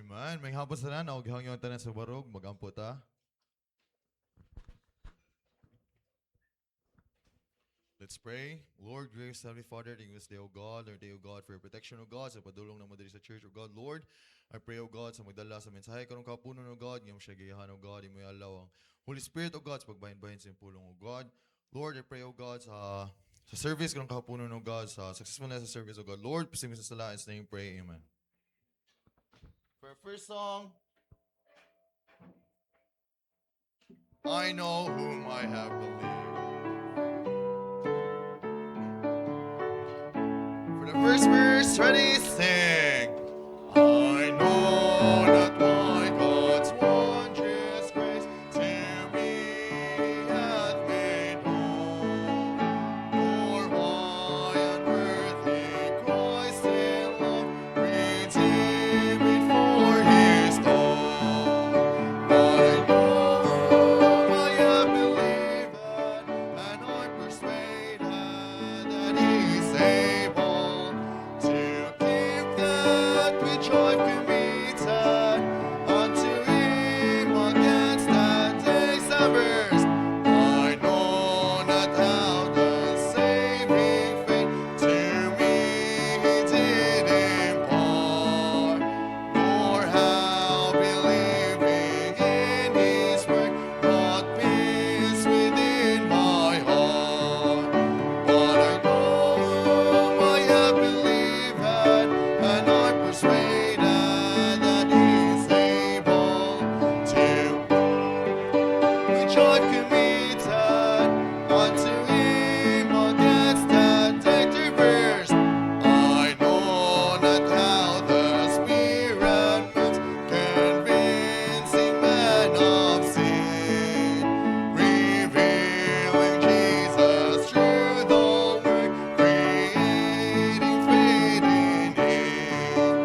Amen. May hapon sa na, naugihang yung tanan sa barog, magampo ta. Let's pray. Lord, gracious Heavenly Father, thank you this day, O God, Lord, day, O God, for your protection, O God, sa padulong ng madali sa church, O God. Lord, I pray, O God, sa magdala sa mensahe karong kapunon, O God, ngayong siya gayahan, O God, imo alaw ang Holy Spirit, O God, sa pagbahin-bahin sa iyong pulong, O God. Lord, I pray, O God, sa service karong kapunon, O God, sa successfulness sa service, O God. Lord, pasimis sa sala, in His name, pray, Amen. For our first song, I know whom I have believed. For the first verse, ready, sing. I know not why God's wondrous grace to me hath made known, nor why unworthy Christ in love redeemed me for His own. But I know whom I have believed, and I'm persuaded that He's able to keep that which I've committed unto Him against that day's numbers. I know not how the saving faith to me He did impart, nor how believing in His word brought peace within my heart. But I know whom I have believed, and I'm persuaded that He's able to which I've committed unto Him against that day to burst. I know not how the Spirit moves, convincing men of sin, revealing Jesus through the work, creating faith in Him.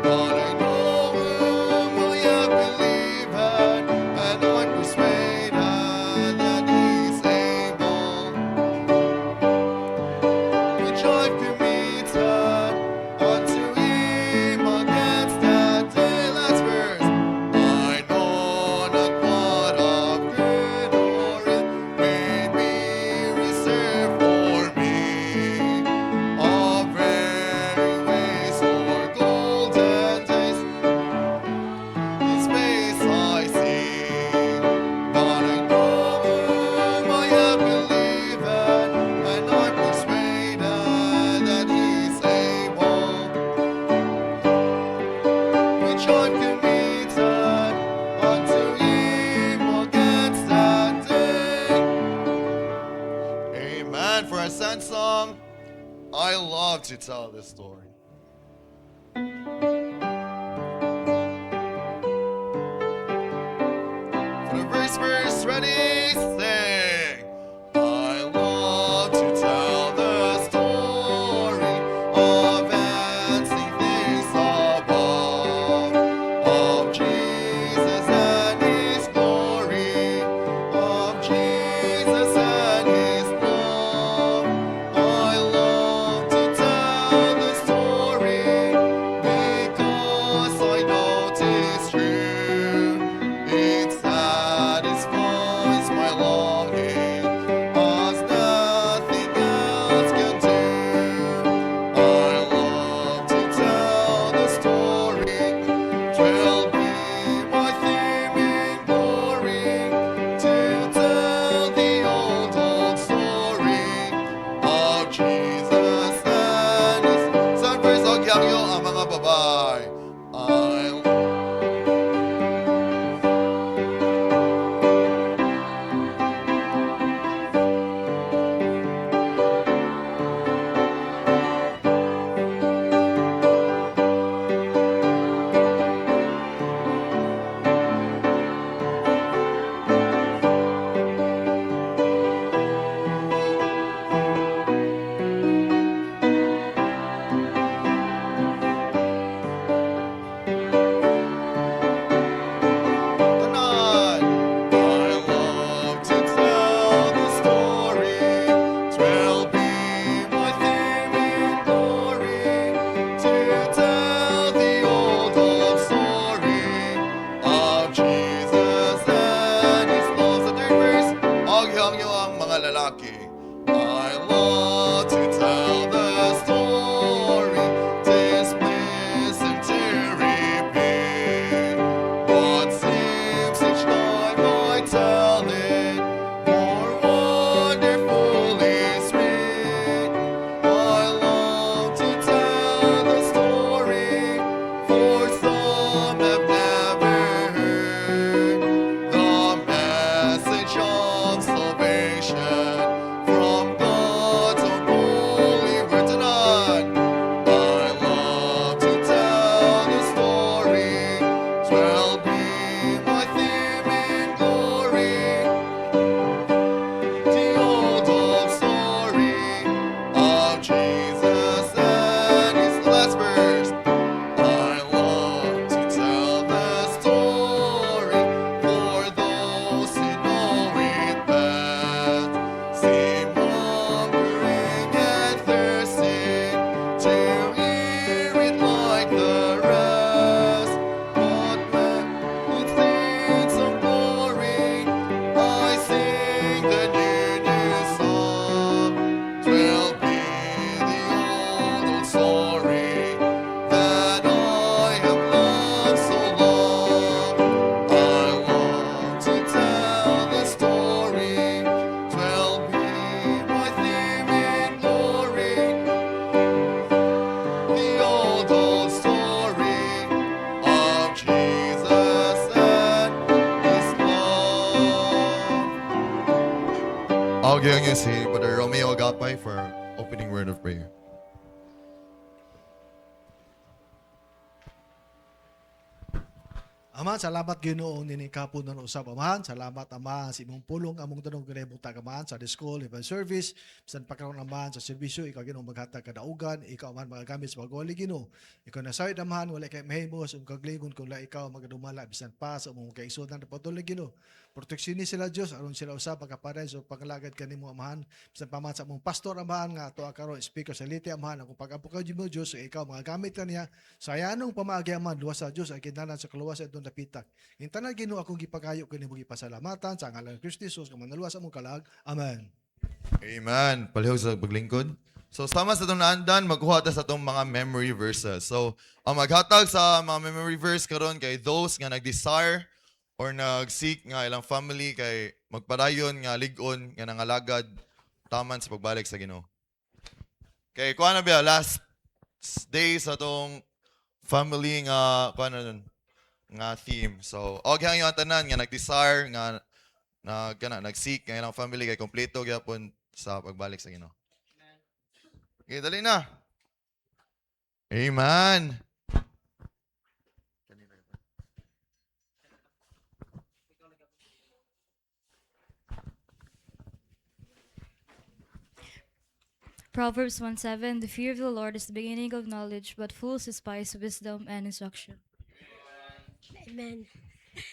But I know whom I have believed, and I'm persuaded that He's able, which I've committed unto Him against that day. Last verse. I know not what of good or ill may be reserved for me, of very ways or golden days His face I see. But I know whom I have believed, and I'm persuaded that He's able, which I've committed unto Him against that day. Amen. For our second song, I love to tell this story. For the first verse, ready, sing. I love to tell the story of advancing things above, of Jesus and His glory, of Jesus and His love. I love to tell the story because I know 'tis true. It satisfies my love. will hear it like the rest. But when it sings of glory, I sing the new song. 'Twill be the old story that I have loved so long. I want to tell the story. 'Twill be my theme in glory. The old story of Jesus and His love. I'll give you si Brother Romeo Agapay for opening word of prayer. Ama, salamat Ginoo nini kapon ng usap amahan. Salamat Ama sa imong pulong among tanong kanimong tagamahan sa the school, event service, bisan pagkaroon amahan sa serbisyo, ikaw Ginoo maghatag kadaugan, ikaw man magagamit sa pagwali Ginoo. Ikaw na sayod amahan wala kay mahimos ug kaglingon kung la ikaw magadumala bisan pa sa imong kaisudan na patuloy Ginoo. Proteksyon ni sila Dios aron sila usab pagkaparay sa paglagad kanimo amahan. Bisan pa man sa among pastor amahan nga ato karon speaker sa liti amahan akong pag-apo ka Dios ikaw magagamit kaniya sa yanong pamaagi amahan luwas sa Dios ay kinahanglan sa kaluwasan itong napitak. Yung tanan Ginoo akong gipagayo kini mo gipasalamatan sa ngalan ni Kristo Jesus nga manaluwas among kalag. Amen. Amen. Palihog sa paglingkod. So sama sa itong naandan, magkuha ta sa itong mga memory verses. So, ang maghatag sa mga memory verse karon kay those nga nag-desire or nag-seek nga ilang family kay magpadayon nga ligon nga nangalagad taman sa pagbalik sa Ginoo. Kay kuha na ba last day sa itong family nga kuha na nun, nga theme. So, okay ang tanan nga nag-desire nga nag-seek nga ilang family kay kompleto gyapon sa pagbalik sa Ginoo. Okay, dali na. Amen. Proverbs 1:7 The fear of the Lord is the beginning of knowledge, but fools despise wisdom and instruction. Amen.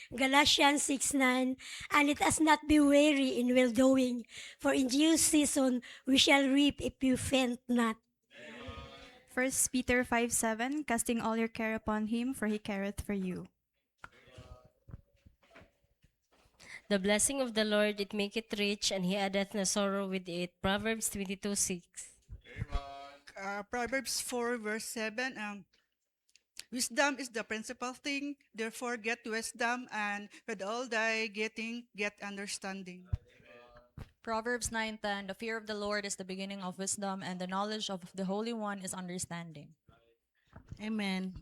Galatians 6:9, and let us not be weary in well doing, for in due season we shall reap if you faint not. 1 Peter 5:7, casting all your care upon him, for he careth for you. The blessing of the Lord, it maketh rich, and he addeth no sorrow with it. Proverbs 22:6. Proverbs 4 verse 7, wisdom is the principal thing, therefore get wisdom, and with all thy getting, get understanding. Proverbs 9:10 The fear of the Lord is the beginning of wisdom, and the knowledge of the Holy One is understanding. Amen.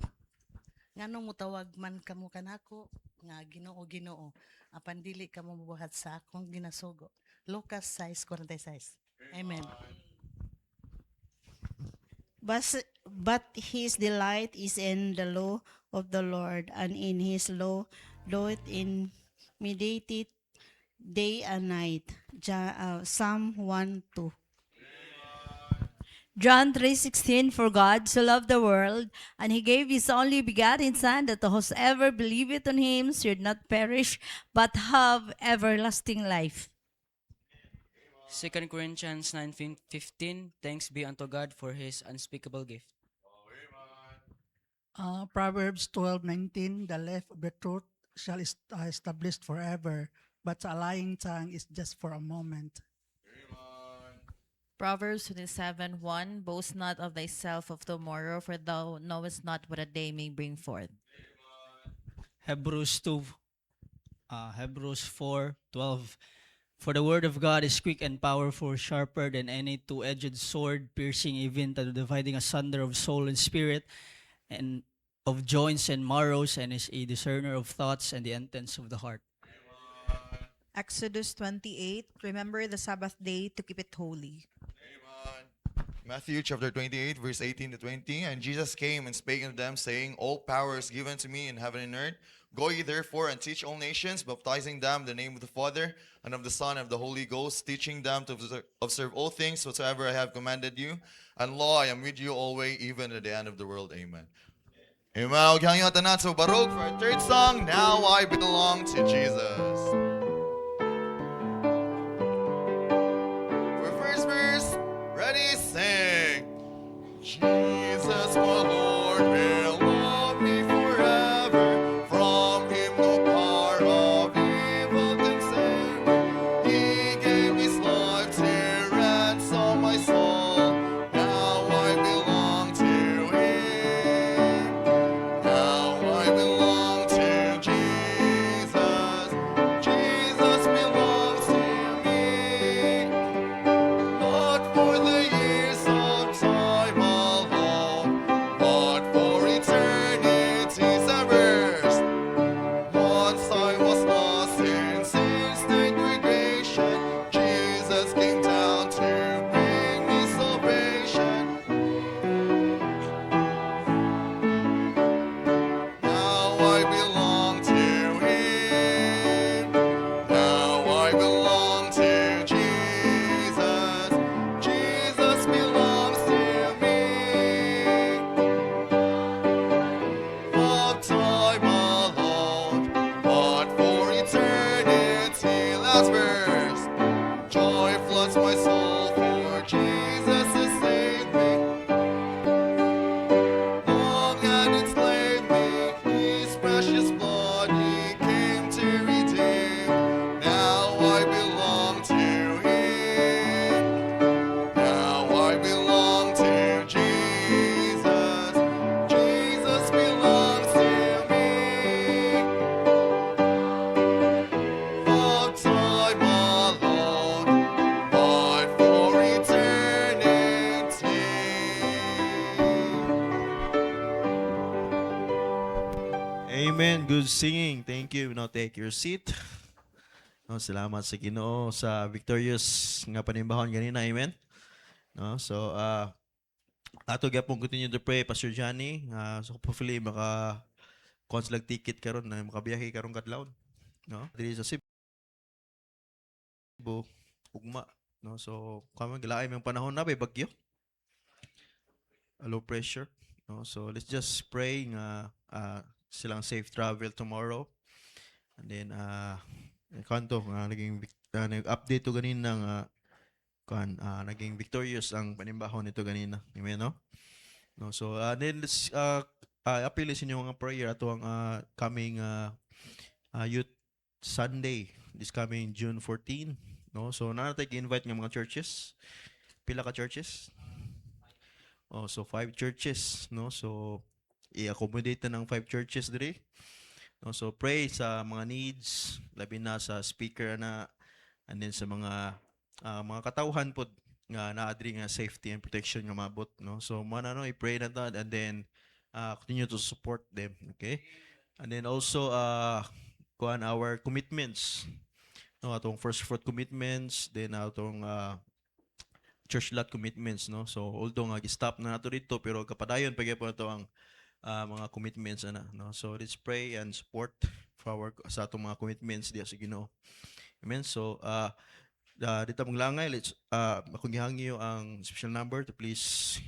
Nganong mutawag man kamo kanako nga Ginoo, apan dili kamo mabuhat sa akong ginasugo. Lucas 6:46. Amen. But his delight is in the law of the Lord, and in his law doeth meditate day and night. Psalm 1:2. John 3:16 For God so loved the world, and he gave his only begotten Son, that whosoever believeth on him should not perish, but have everlasting life. 2 Corinthians 9:15 Thanks be unto God for his unspeakable gift. Proverbs 12:19 The left of the truth shall establish forever, but a lying tongue is just for a moment. Proverbs 27:1 Boast not of thyself of tomorrow, for thou knowest not what a day may bring forth. Hebrews 4:12 For the word of God is quick and powerful, sharper than any two-edged sword, piercing even to the dividing asunder of soul and spirit, and of joints and marrows, and is a discerner of thoughts and the intents of the heart. Exodus 28 Remember the Sabbath day to keep it holy. Matthew chapter 28, verse 18 to 20. And Jesus came and spake unto them, saying, All power is given to me in heaven and earth. Go ye therefore and teach all nations, baptizing them in the name of the Father, and of the Son, and of the Holy Ghost, teaching them to observe all things whatsoever I have commanded you. And lo, I am with you always, even to the end of the world. Amen. Amen. Okay, ang tanan. So, Baruch for our third song, Now I Belong to Jesus. For first verse, ready, sing. Jesus, my Lord, will love me forever. From him no power of evil can save me. He gave his life to ransom my soul. Now I belong to him. Now I belong to Jesus. Jesus belongs to me. Not for the years of time alone, but for eternity's averse. Once I was lost in sin's degradation, Jesus came down to bring me salvation. Now I belong to him. Now I belong to Jesus. Jesus belongs to me. Not time alone, but for eternity. Last verse. Joy floods my soul, for Jesus has saved me. Long had enslaved me, his precious blood he came to redeem. Now I belong to him. Now I belong to Jesus. Jesus belongs to me. Not time alone, but for eternity. Amen. Good singing. Thank you. Now take your seat. No, salamat sa Ginoo sa victorious nga panimbahon ganina. Amen. No, so ato gyapon continue to pray Pastor Johnny. So hopefully maka consular ticket karon na makabiyahe karon kadlawon. No? Diri sa Cebu ugma. No, so kamo gilaay ang panahon na bagyo. Low pressure. No, so let's just pray nga silang safe travel tomorrow. And then kanto nag-update to ganina nga naging victorious ang panimbahon nito ganina. Amen, no? No, so then let's appeal sa inyo mga prayer ato ang coming youth Sunday this coming June 14, no? So natay invite ng mga churches. Pila ka churches? Oh, so 5 churches, no? So i-accommodate na ng 5 churches diri. No, so pray sa mga needs, labi na sa speaker na, and then sa mga katauhan pod nga naadri nga safety and protection nga mabot, no? So manano i-pray na ta, and then continue to support them, okay? And then also kuan our commitments, no, atong first fruit commitments, then atong church lot commitments, no? So although nga gi-stop na nato dito, pero kapadayon pa gyapon ato ang mga commitments ana, no? So let's pray and support for sa atong mga commitments diya sa Ginoo. Amen. So dito mong langay, let's akong gihangyo ang special number to please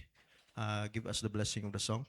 give us the blessing of the song.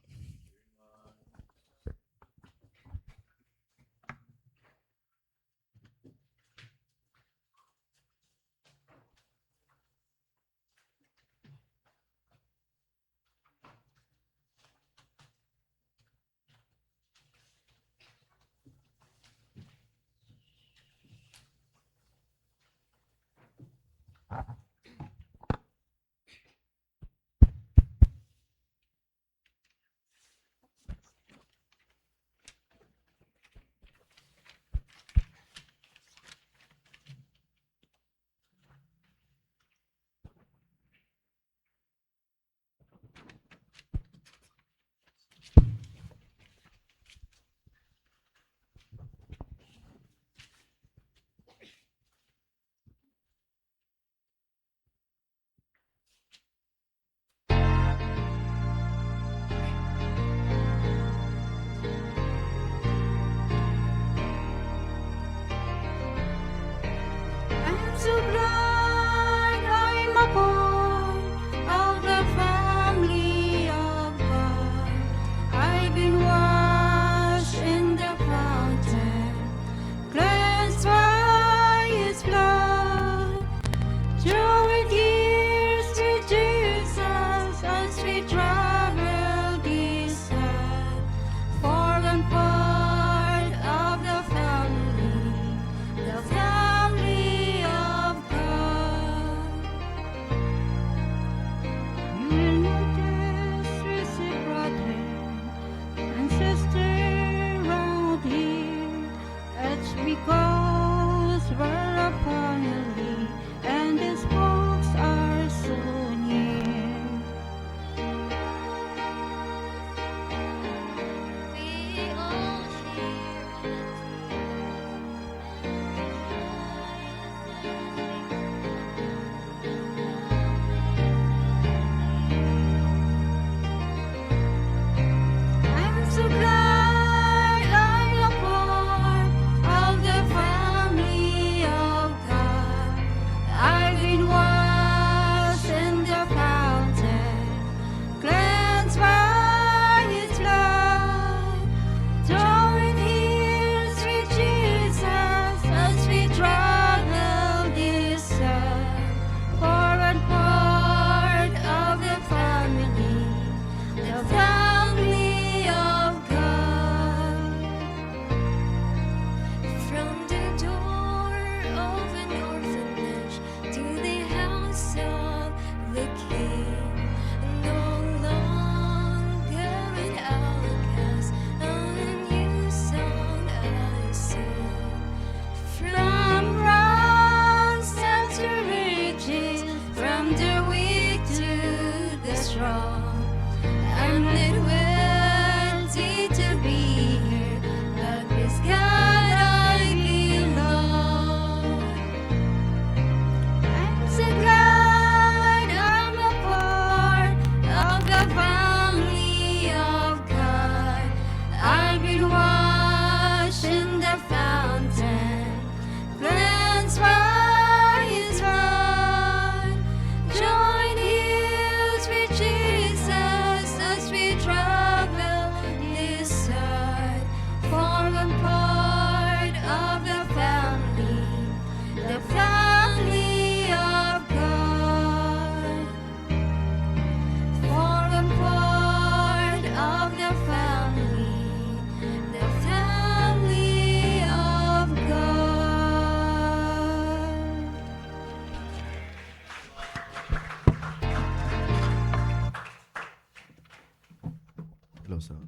Close out.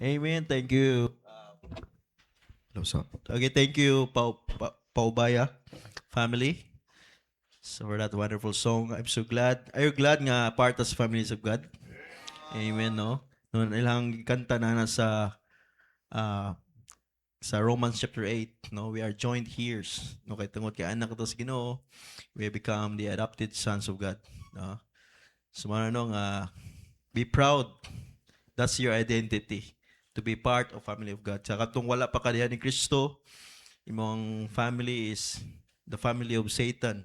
Amen. Thank you. Close out. Okay, thank you, Paubaya family. So for that wonderful song, I'm so glad. Are you glad nga part as families of God? Amen, no? Noon ilang kanta na sa sa Romans chapter 8, no? We are joined heirs. No, kay tungod kay anak ito sa Ginoo, we become the adopted sons of God, no? So no, be proud. That's your identity, to be part of family of God. Saka kung wala pa kadiyan ni Kristo, imong family is the family of Satan.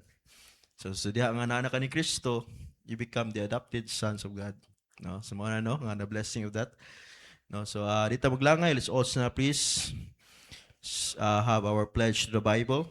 So diha nga anak ka ni Kristo, you become the adopted sons of God. No, so mga nga the blessing of that. No, so dito maglangay, let's also na please have our pledge to the Bible.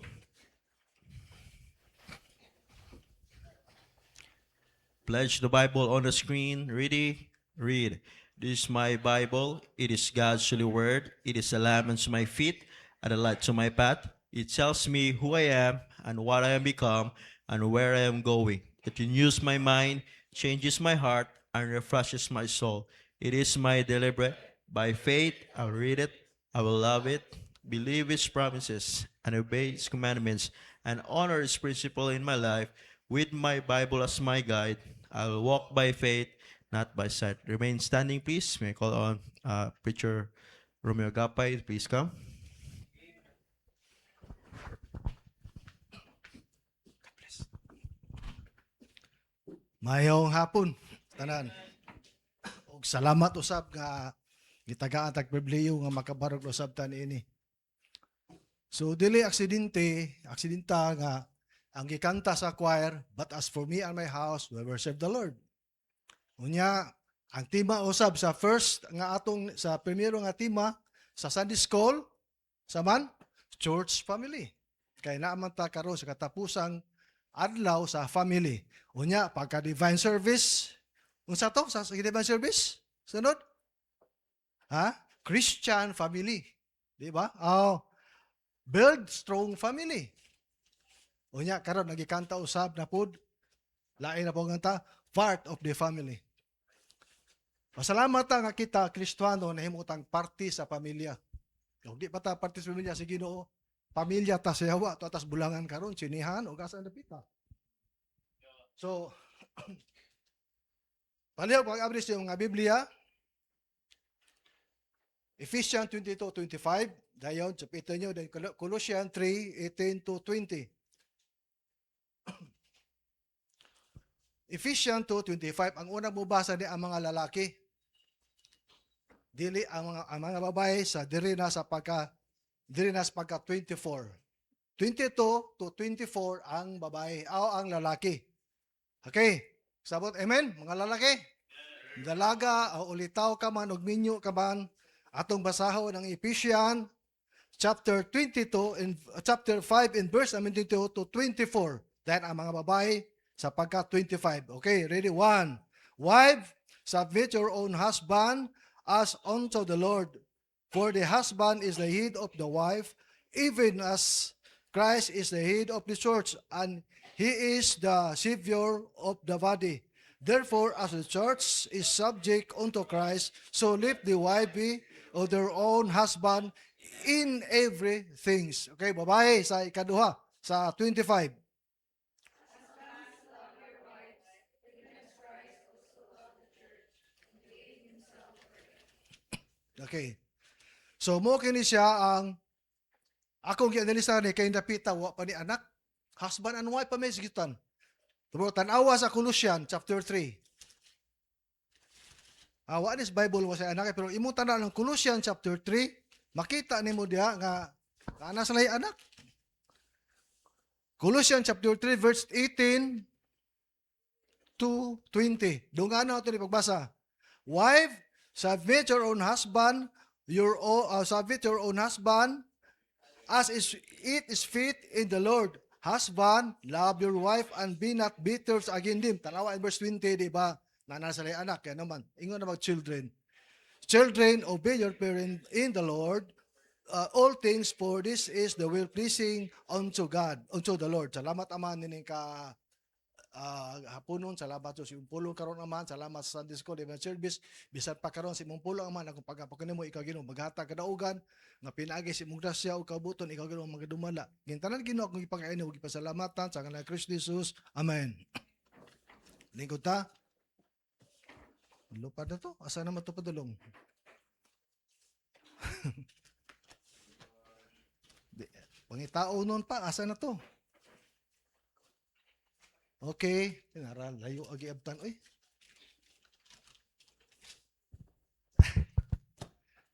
Pledge the Bible on the screen. Ready? Read. This is my Bible. It is God's holy word. It is a lamp unto my feet and a light to my path. It tells me who I am and what I am become and where I am going. It renews my mind, changes my heart, and refreshes my soul. It is my deliberate. By faith, I'll read it, I will love it, believe its promises, and obey its commandments, and honor its principle in my life. With my Bible as my guide, I will walk by faith, not by sight. Remain standing, please. May I call on Preacher Romeo Gapay, please come. Mayong hapon, tanan. Og salamat usab nga gitagaan tag pribileyo nga makabarog usab tan ini. So dili aksidenta nga ang gikanta sa choir, but as for me and my house, we will serve the Lord. Unya, ang tema usab sa first nga atong sa primero nga tema sa Sunday School, sa man church family. Kay naaman ta karon sa katapusang adlaw sa family. Unya, pagka divine service, unsa to sa divine service? Sunod? Christian family. Di ba? Build strong family. Unya, karon nagikanta usab na pud, lain na po nganta, part of the family. Pasalamat nga kita, Kristiyano, na himutang party sa pamilya. Kung di pa ta party sa pamilya, sige Ginoo, pamilya ta sayawa, to atas bulangan karon, sinihan, o gasan na pita. So, palihaw pag-abris yung nga Biblia, Ephesians 22:25, dayon, sapitan nyo, then Colossians 3:18-20. Ephesians 2:25, ang unang mubasa ni ang mga lalaki. Dili ang mga babae sa diri na sa pagka 24. 22-24 ang babae o ang lalaki. Okay, sabot amen mga lalaki. Dalaga o ulitaw ka man og minyo ka man atong basahon ng Ephesians chapter 22 and chapter 5 in verse 22-24. Then ang mga babae sa pagka 25. Okay, ready? 1. Wife, submit your own husband as unto the Lord. For the husband is the head of the wife, even as Christ is the head of the church, and he is the Savior of the body. Therefore, as the church is subject unto Christ, so let the wife be of their own husband in everything. Okay, babae sa ikaduha, sa 25. Okay. So mo kini siya ang akong gianalisa ni kay napita wa pa ni anak, husband and wife pa may sigitan. Tumo tan-awa sa Colossians chapter 3. Wa is Bible wa sa anak pero imong tanan ng Colossians chapter 3, makita nimo diha nga ana sa anak. Colossians chapter 3 verse 18 to 20. Dungana ato ni pagbasa. Wife, submit your own husband, submit your own husband, as it is fit in the Lord. Husband, love your wife and be not bitter against them. Tanawa in verse 20, di ba? Nanasali anak, kaya naman. Ingon na children. Children, obey your parents in the Lord. All things, for this is the will pleasing unto God, unto the Lord. Salamat Ama nining ka haponon, salamat sa imong pulong karon naman, salamat sa Sunday School Event Service, bisan pa karon sa imong pulong naman akong pagkapakunin mo ikaw Ginoo maghatag kadaugan nga pinaagi sa imong grasya ug kabuton ikaw Ginoo magadumala. Gintanan Ginoo akong ipang-aini ug ipasalamatan sa ngalan ni Kristo Jesus. Amen. Lingkod ta. Lupad na to. Asa naman to padulong? Pangitao noon pa, asa na to? Okay, tinaral, layo agi abtan. Uy.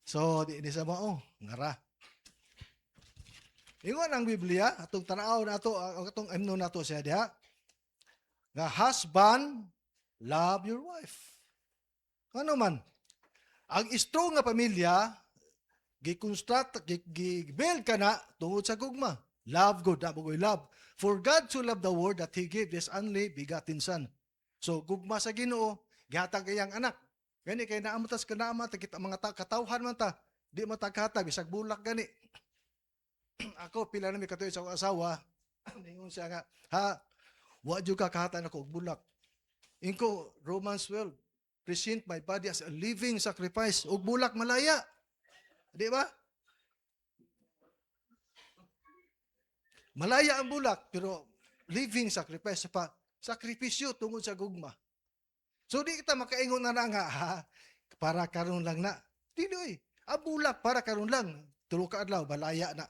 So, di sa mao, ngara. Ingon ang Biblia, atong tanaw na to, atong ano na to siya diha. Nga husband, love your wife. Ano man? Ang strong nga pamilya, gi-construct, gi-build ka na tungod sa gugma. Love God, nabugoy love. For God so loved the world that He gave His only begotten Son. So, gugma sa Ginoo, gihatag iyang anak. Gani kay naamutas ka naama, kita mga katawhan man ta, di mo taghatag, bisag bulak gani. Ako, pila na may katuloy sa asawa, ningon siya nga, ha, wa jud ka kahatan ako og bulak. Inko, Romans 12, present my body as a living sacrifice, og bulak malaya. Di ba? Malaya ang bulak, pero living sacrifice pa. Sakripisyo tungod sa gugma. So di kita makaingon na nga, ha, para karon lang na. Dili, ang bulak para karon lang. Tulo ka adlaw, balaya na.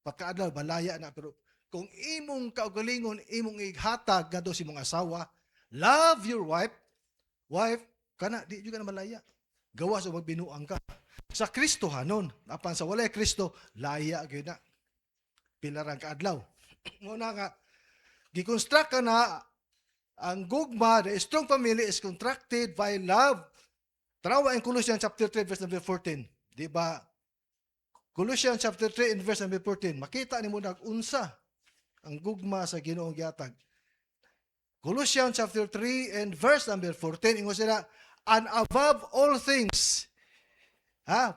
Pagkaadlaw, balaya na. Pero kung imong kaugalingon, imong ihatag nga si mong asawa, love your wife, kana, di juga na malaya. Gawas o magbinuang ka. Sa Kristo hanon, apan sa walay Kristo, laya gyud na. Pilarang kaadlaw. Muna nga, gikonstruct ka na ang gugma, the strong family is contracted by love. Tarawa in Colossians chapter 3 verse number 14. Di ba? Colossians chapter 3 and verse number 14. Makita ni mo nag-unsa ang gugma sa Ginoong gihatag. Colossians chapter 3 and verse number 14. Ingon sila, and above all things,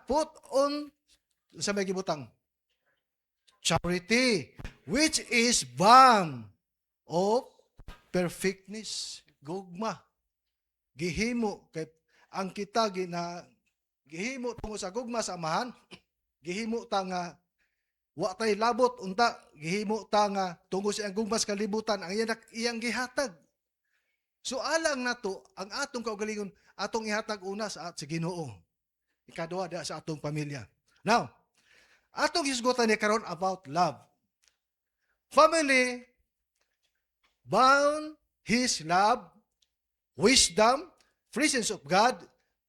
put on, sa may gibutang, charity, which is balm of perfectness. Gugma. Gihimo. Kay, ang kita gihimo tungo sa gugma sa amahan, gihimo ta nga wa tay labot unta, gihimo ta nga tungo sa gugma sa kalibutan ang iyang gihatag. So alang nato ang atong kaugalingon atong ihatag una sa Ginoo. Ikaduha da sa atong pamilya. Now, atong hisgutan ni karon about love. Family bound His love, wisdom, presence of God,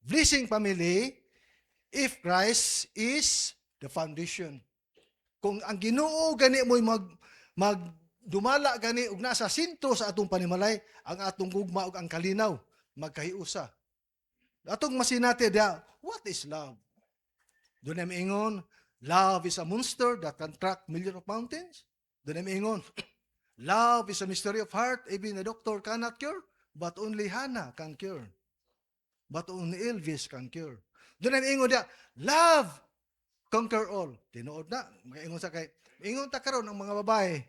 blessing family, if Christ is the foundation. Kung ang Ginoo gani mo magdumala gani ug nasa sentro sa atong panimalay, ang atong gugma ug ang kalinaw magkahiusa. Atong masinati dia, what is love? Doon na ingon, love is a monster that can track millions of mountains. Doon na ingon, love is a mystery of heart, even a doctor cannot cure, but only Hannah can cure. But only Elvis can cure. Doon na ingon dia, love conquer all. Tinuod na, ingon sa kay, ingon ta karon ang mga babae,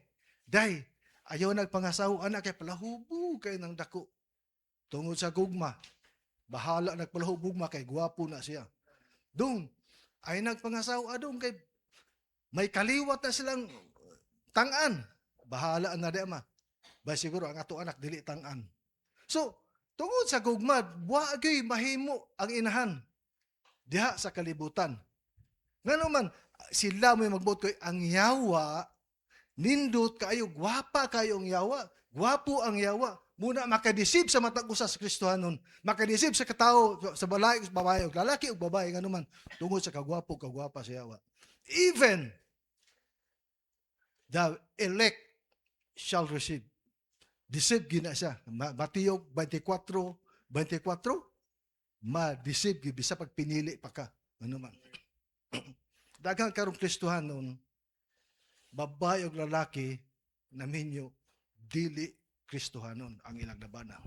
day, ayaw nagpangasawa anak kay palahubo kay nang dako. Tungod sa gugma, bahala nagpalahubo gugma kay gwapo na siya. Dong, ay nagpangasawa dong kay may kaliwat na silang tangan. Bahala na di ama. Ba siguro ang ato anak dili tangan. So, tungod sa gugma, wagay mahimo ang inahan diha sa kalibutan. Ngano man sila may magbuot koy ang yawa nindot kayo, gwapa kayo ang yawa, gwapo ang yawa. Muna makadisib sa matag usa sa Kristohanon, makadisib sa katao sa balay ug babae ug lalaki ug babae ngano man tungod sa kagwapo kagwapa sa yawa. Even the elect shall receive. Deceive gina siya. Matiyog 24, ma-deceive gid bisa pag pinili pa ka. Ano man. Daghang karong Kristohanon, babae ug lalaki naminyo dili Kristohanon ang ilang labana.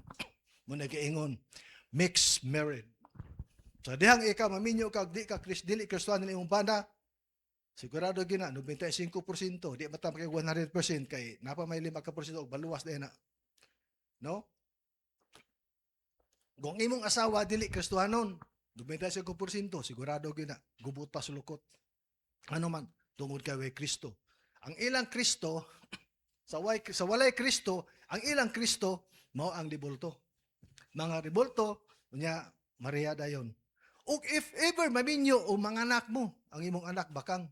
Muna giingon, mixed married. So dihang ikaw maminyo kag dili Kristohanon imong bana, sigurado gina 95%, di ba ta kay 100% kay napa may 5% og baluwas na. No? Kung imong asawa dili Kristohanon, dumita siya 5%, sigurado gyud na gubuta sa lukot. Ano man tungod kay way Kristo. Ang ilang Kristo sa walay Kristo, ang ilang Kristo mao ang ribulto. Mga ribulto unya Maria dayon. Ug if ever maminyo o mga anak mo, ang imong anak bakang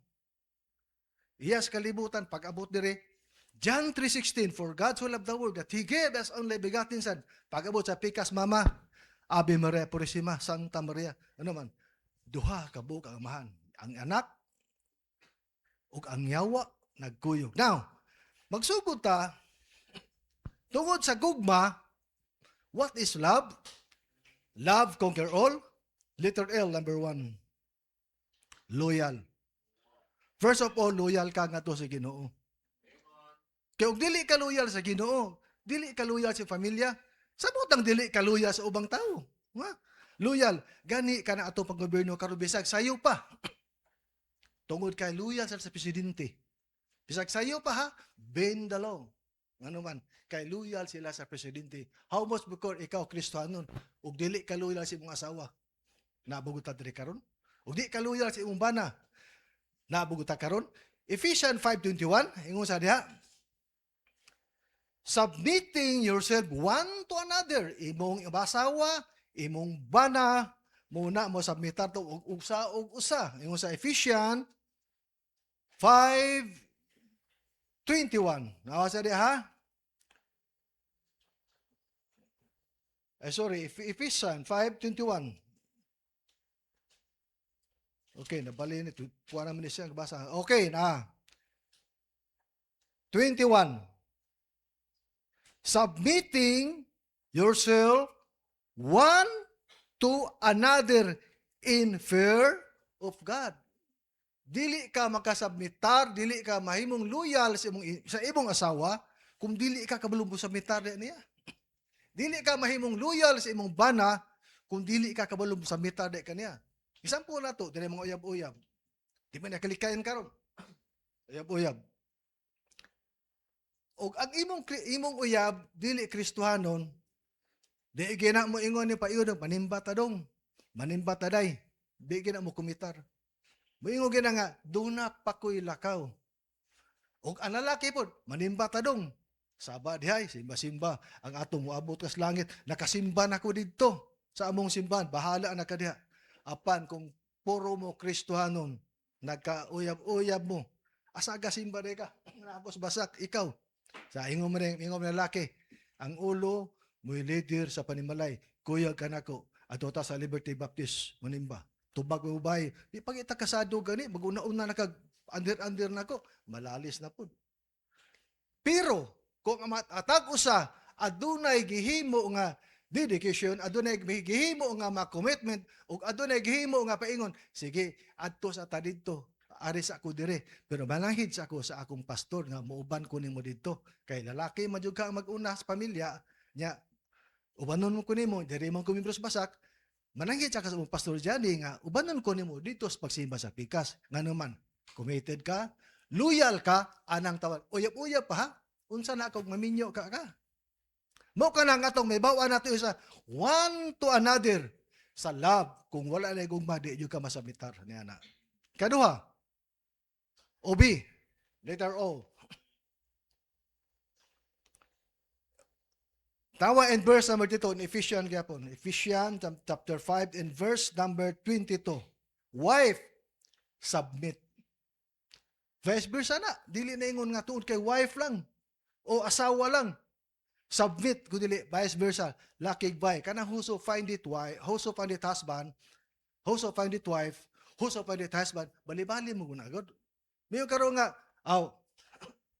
iyas kalibutan pag-abot dire John 3:16, for God so loved the world that He gave His only begotten Son. Pag-abot sa pikas mama, Ave Maria Purisima, Santa Maria. Ano man, duha ka buok ang amahan. Ang anak ug ang yawa nagkuyog. Now, magsugod ta tungod sa gugma, what is love? Love conquer all. Letter L, number 1. Loyal. First of all, loyal ka nga to sa Ginoo. Kaya kung dili ka loyal sa Ginoo, dili ka loyal sa pamilya, sabot ang dili ka loyal sa ubang tao. Ha? Loyal. Gani ka na ato pag-gobyerno karon bisag sayo pa. Tungod kay loyal sa presidente. Bisag sayo pa ha, bend the law. Ano man, kay loyal sila sa presidente. How much because ikaw Kristohanon, ug dili ka loyal sa imong asawa. Nabugot ta diri karon? Ug di ka loyal sa imong bana. Nabugot ta karon? Ephesians 5:21 ingon sa diha, submitting yourself one to another. Imong asawa, imong bana, muna mo submitar to og usa og usa. Ingon sa Ephesians 5:21. Nawa sa diha ha? Sorry, Ephesians 5:21. Okay, nabali ni kuha naman siya basa. Okay, na. 21. Submitting yourself one to another in fear of God. Dili ka makasubmitar, dili ka mahimong loyal sa imong asawa kung dili ka kabulong mo submitar niya. Dili ka mahimong loyal sa imong bana kung dili ka kabulong mo submitar kaniya. Example na to, dili mga uyab-uyab. Di man nakalikayan karon. Uyab-uyab. Og ang imong uyab dili Kristohanon, di gina mo ingon ni paiyod panimba ta dong. Manimba ta day. Di gina mo kumitar. Moingon gina nga duna pa koy lakaw. Og ang lalaki pod manimba ta dong. Saba dihay, simba-simba ang atong moabot kas langit. Nakasimba na ko didto sa among simbahan. Bahala na ka diha. Apan kung puro mo Kristohanon, nagka-uyab-uyab mo, asaga simba de ka, napos basak, ikaw. Sa ingong lalaki, ang ulo, mo'y leader sa panimalay, kuyag ka nako, ato ta sa Liberty Baptist, manimba. Tubag mo bay, di pag itakasado gani, mag-una-una na kag under nako, malalis na po. Pero, kung atag usa, adunay gihimo nga dedication, adunay gihimo nga ma-commitment, ug adunay gihimo nga paingon, sige, adto sa ta didto, ari sa ako dire, pero manahid sa ako sa akong pastor nga muuban ko nimo didto. Kay lalaki man jud ka ang mag-una sa pamilya, nya ubanon mo ko nimo, dire man ko membros basak, manahid sa ka sa mong pastor diyan nga ubanon ko nimo dito sa pagsimba sa pikas. Ngano man, committed ka, loyal ka, anang tawag. Uyab-uyab pa ha? Unsa na akong maminyo ka? Mo ka na nga itong may bawa nato isa one to another sa love. Kung wala na gugma, di yung ka masamitar niya na. Kaduha, OB, letter O. Tawa in verse number 22 in Ephesians gyapon. Ephesians chapter 5 in verse number 22. Wife, submit. Vice versa na. Dili na ingon nga tuod kay wife lang o asawa lang. Submit ko dili vice versa. Lakig bay kanang whoso find it wife, whoso find it husband, whoso find it wife, whoso find it husband, bali-bali mo guna god. Mayo karon nga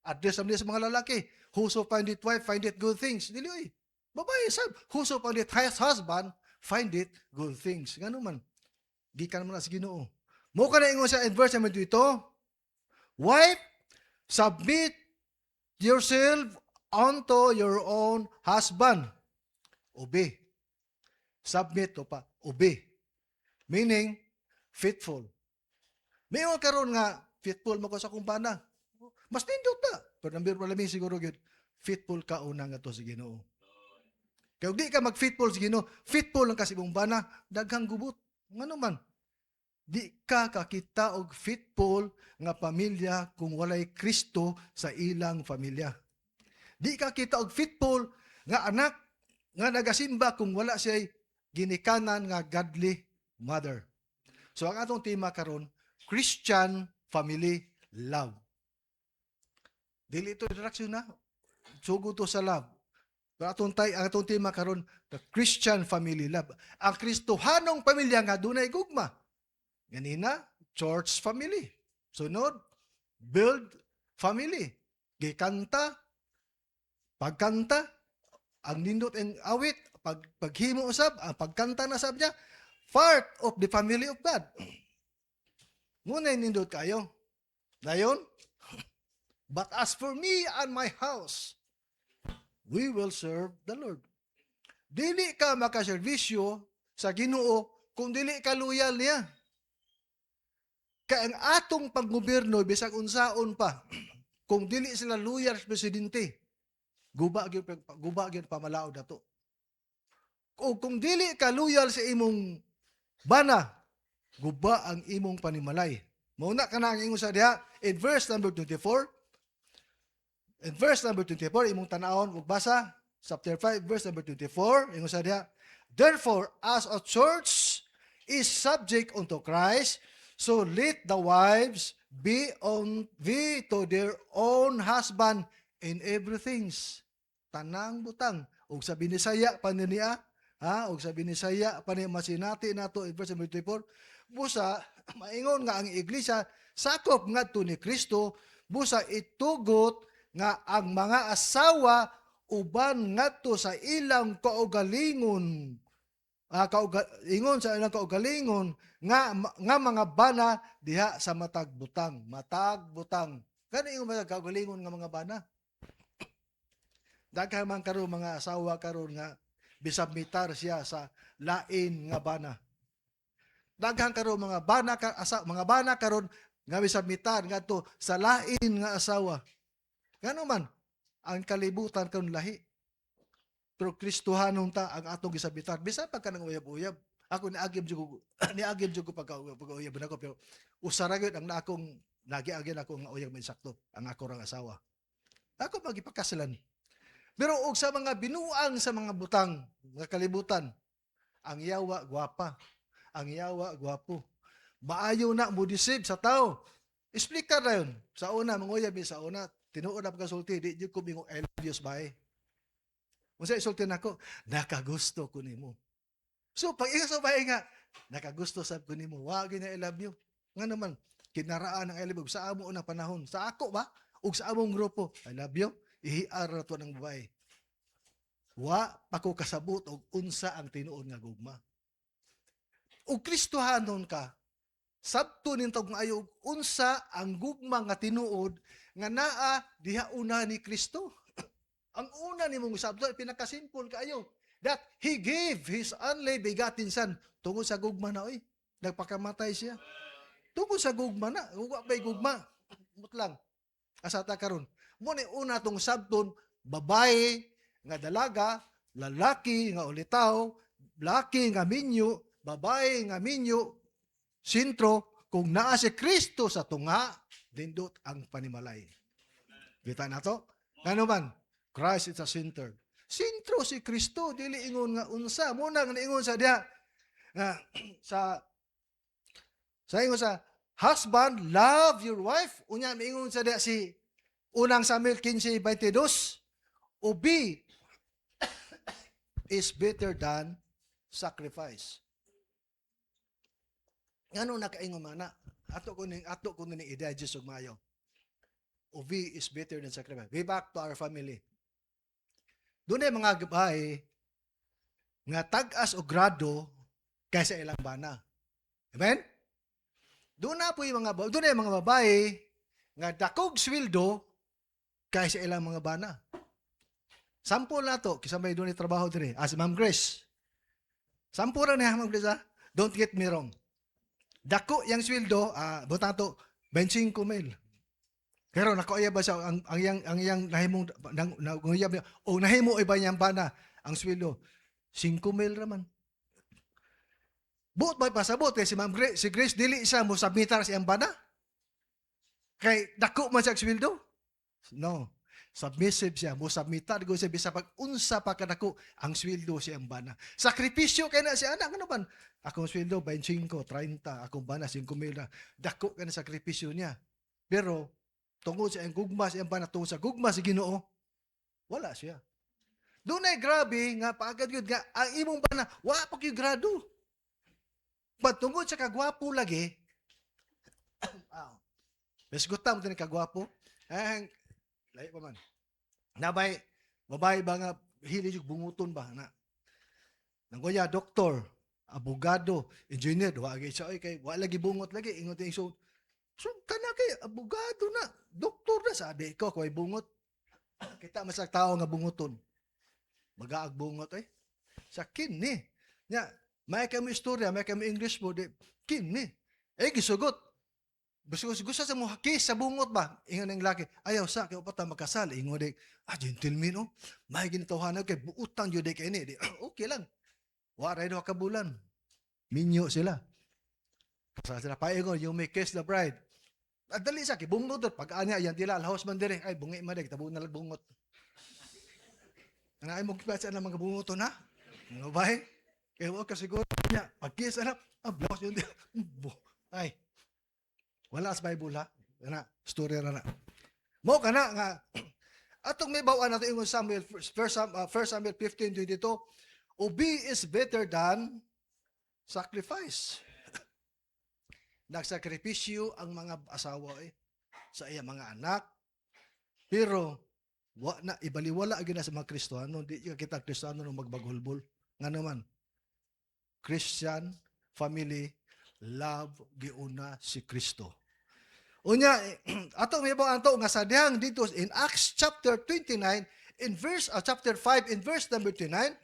address sa mga lalaki, whoso find it wife, find it good things. Dili oy. Babae sab, whoso find it husband, find it good things. Ngano man? Gikan man sa Ginoo. Mo ka na ingon sa verse naman dito. Wife, submit yourself unto your own husband. Obey. Submit to pa. Obey. Meaning, faithful. May karon nga, faithful mo ko sa kumpana. Mas nindot na. Pero number 1 siguro yun, faithful ka una nga to sa Ginoo. Kaya di ka mag-fitful sa Ginoo, fitful lang kasi mong bana, daghang gubot. Ngano man? Di ka kakita og fitful nga pamilya kung walay Kristo sa ilang pamilya. Di ka kita og fitful nga anak nga nagasimba kung wala siya ginikanan nga godly mother. So ang atong tema karon, Christian family love. Dili ito introduction na. Sugo to sa love. Pero ang atong tema karon, the Christian family love. Ang Kristohanong pamilya nga dunay gugma. Ganina, church family. Sunod, build family. Gikanta, pagkanta, ang nindot and awit, paghimo usab, ang pagkanta na sab niya, part of the family of God. Muna nindot kayo. Dayon, but as for me and my house, we will serve the Lord. Dili ka makaservisyo sa Ginoo kung dili ka loyal niya. Kaya ang atong paggobyerno, bisag unsaon pa, kung dili sila loyal sa presidente, guba gyud pamalaod nato. Kung dili ka loyal sa imong bana, guba ang imong panimalay. Mauna ka na ang ingon sa diha in verse number 24. In verse number 24, imong tanawon ug basa chapter 5 verse number 24, ingon sa diha, therefore as a church is subject unto Christ, so let the wives be to their own husband in everything. Tanang butang. Og sa binisaya pa niya, og sa binisaya pa niya masinati nato in verse 24, busa maingon nga ang iglesia sakop ngadto ni Kristo, busa itugot nga ang mga asawa uban ngadto sa ilang kaugalingon. Ingon sa ilang kaugalingon nga mga bana diha sa matag butang. Kani yung mga kaugalingon nga mga bana? Daghan man karon mga asawa karon nga bisabmitar siya sa lain nga bana. Daghan karon mga bana karon nga bisabmitar ngadto sa lain nga asawa. Ngano man ang kalibutan karon lahi. Pero Kristohanon ta ang atong gisabitan. Bisan pagka nang uyab-uyab. Ako niagim jud ko pagka-uyab nako pero usara gyud ang akong nagiagin ako nga uyab man sakto ang ako rang asawa. Ako magipakasalan. Pero og sa mga binuang sa mga butang, mga kalibutan, ang yawa gwapa, ang yawa gwapo. Maayo na mo deceive sa tao. Explica ra yun. Sa una manguyab sa una, tinuod na pagkasulti, di jud ko bingo I love you bye. Unsa isulti nako? Nakagusto ko nimo. So pag ikasubay nga, nakagusto sab ko nimo. Wa gyud na I love you. Nga naman, kinaraan ang I love you sa amo unang panahon. Sa ako ba? Ug sa among grupo, I love you. Ihiar na to ng babae. Wa pa ko kasabot og unsa ang tinuod nga gugma. Ug Kristohanon ka, sabto nintog maayo unsa ang gugma nga tinuod nga naa diha una ni Kristo. Ang una nimong sabto pinakasimple kaayo that He gave His only begotten Son tungod sa gugma na oy. Nagpakamatay siya. Tungod sa gugma na, wa bay gugma. Mutlang. Asata karon. Mo ni una tong sabton babae nga dalaga, lalaki nga ulitaw, laki nga minyo, babae nga minyo, sintro kung naa si Kristo sa tunga, dindot ang panimalay. Kita na to? Ano man? Christ is a center. Sintro si Kristo, dili ingon nga unsa. Muna nga ingon sa diha, sa ingon sa, husband, love your wife. Unya, ingon sa diha si unang Samuel 15:22, ubi is better than sacrifice. Ngano nakaingon mana? Ato ko ni i-digest og maayo. Ubi is better than sacrifice. Way back to our family. Doon ay mga babae nga tag-as o grado kaysa ilang bana. Amen? Doon na po yung mga babae nga dakog sweldo kaysa ilang mga bana. Sample na to, kisabay doon yung trabaho din si Ma'am Grace. Sample na niya, Ma'am Grace, ha? Don't get me wrong. Dako yung sweldo, buta to, 25,000. Pero nakuya ba siya ang iyang nahimong nahimo iba niyang bana ang sweldo. 5,000 raman. Buot ba pasabot kay si Ma'am Grace, si Grace dili siya mo submitar sa iyang bana? Kay dako man siya sweldo? No. Submissive siya, mo submitar go siya bisa pag unsa pa kadako ang sweldo sa iyang bana. Sakripisyo kay na si anak ano man? Akong sweldo 25, 30, akong bana 5,000 na. Dako ka na sakripisyo niya. Pero tungod sa iyang gugma sa iyang bana tungod sa gugma sa Ginoo, wala siya. Dunay grabe nga paagad yun nga ang imong bana wa pa gyud grado. Patungod sa kagwapo lagi, mas gutam din kagwapo, lahi pa man. Nabay, babae ba nga, hilig yung bunguton ba? Nanggoya, doktor, abogado, engineer, wagi siya, kay wala lagi bungot lagi, ingot yung so kana kay, abogado na, doktor na, sabi ko, kay bungot. Kita masak tao nga bunguton. Magaag bungot sakin ni. Nya, may kami istorya, may kami English mo, di, kini. Gisugot. Gusto sa mo hakis sa bungot ba? Ingon ng laki, ayaw sa, kaya upata makasal. Ingon di, gentleman, oh. May ginatawanan kay buutang yun kay ini. Di, okay lang. Waray daw kabulan. Minyo sila. Kasal sila, paingon, you may kiss the bride. Dali sa, kibungot doon. Pag-anya, yan tila, alhaos man dire. Ay, bungi madig, tabo na lang bungot. Ano ay mo kipasa na mga bungoton, ha? Ano ba kaya huwag ka siguro niya, pag-kiss, anak, blouse yun. Ay, wala sa Bible, ha? Yan na, story na na. Mo ka na, nga, atong may bawaan natin yung Samuel, 1 Samuel 15:22, ubi is better than sacrifice. Nagsakripisyo ang mga asawa sa iya mga anak, pero na ibaliwala agad na sa mga Kristiyano, di kita Kristiyano nung magbagulbol. Nga naman, Christian family love giuna si Kristo. Unya ato may ba anto nga sa dihang dito in Acts chapter 29 in verse chapter 5 in verse number 29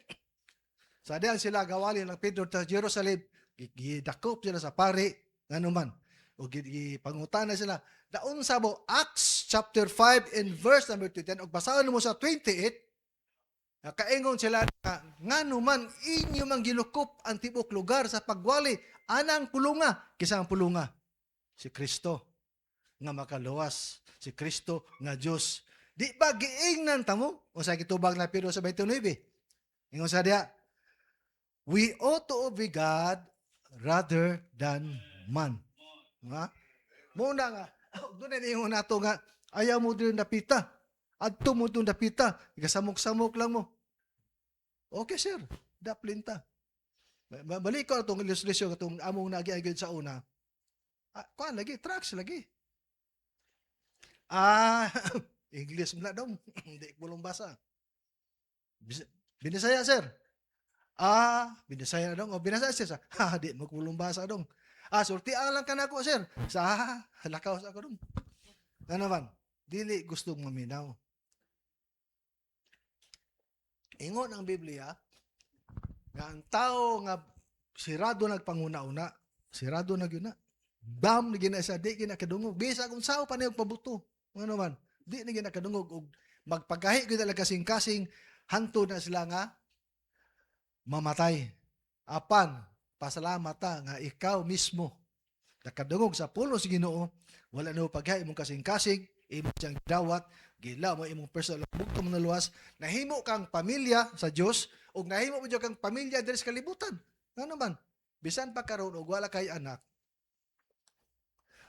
sa dihang sila gawali ng Pedro sa Jerusalem, gidakop sila sa pari ngano man o gipangutana sila daon sabo Acts chapter 5 in verse number 10 ug basahan mo sa 28. Kaingon sila ngano man inyo mang gilukop ang tibok lugar sa pagwali anang pulunga kisa ang pulunga si Kristo nga makaluwas, si Kristo nga Dios. Di ba giingnan tamo usa gitubag na Pedro sa 29. Ingon sa diha, we ought to obey God rather than man. Nga? Muna nga, doon na ingon nato nga ayaw mo din napita. Adto mo itong dapita, ikasamok-samok lang mo. Okay, sir. Daplinta. Balik ko itong illustration, itong among nag-iagad sa una. Kuan lagi, tracks lagi. English na daw. Hindi ko basa. Binisaya, sir. Binisaya daw. O, binasaya, sir. Di mo ko basa daw. Surtian lang ka na ako, sir. Lakaw sa ako daw. Ano naman? Dili gustong maminaw. Ingon ang Biblia nga ang tao nga sirado nagpanguna-una, sirado na gyud na. Bam ni gina sa di gina kadungog. Bisa kung sao pa niyog pabuto. Ano man? Di na gina kadungog og magpagahi gyud talaga kasing-kasing hantod na sila nga mamatay. Apan pasalamat ta nga ikaw mismo nakadungog sa pulo sa Ginoo, wala na paghay imong kasing-kasing, imong siyang dawat, gila mo imong personal bugto mo naluwas, nahimo kang pamilya sa Dios ug nahimo mo kang pamilya diri sa kalibutan. Ano man? Bisan pa karon og wala kay anak.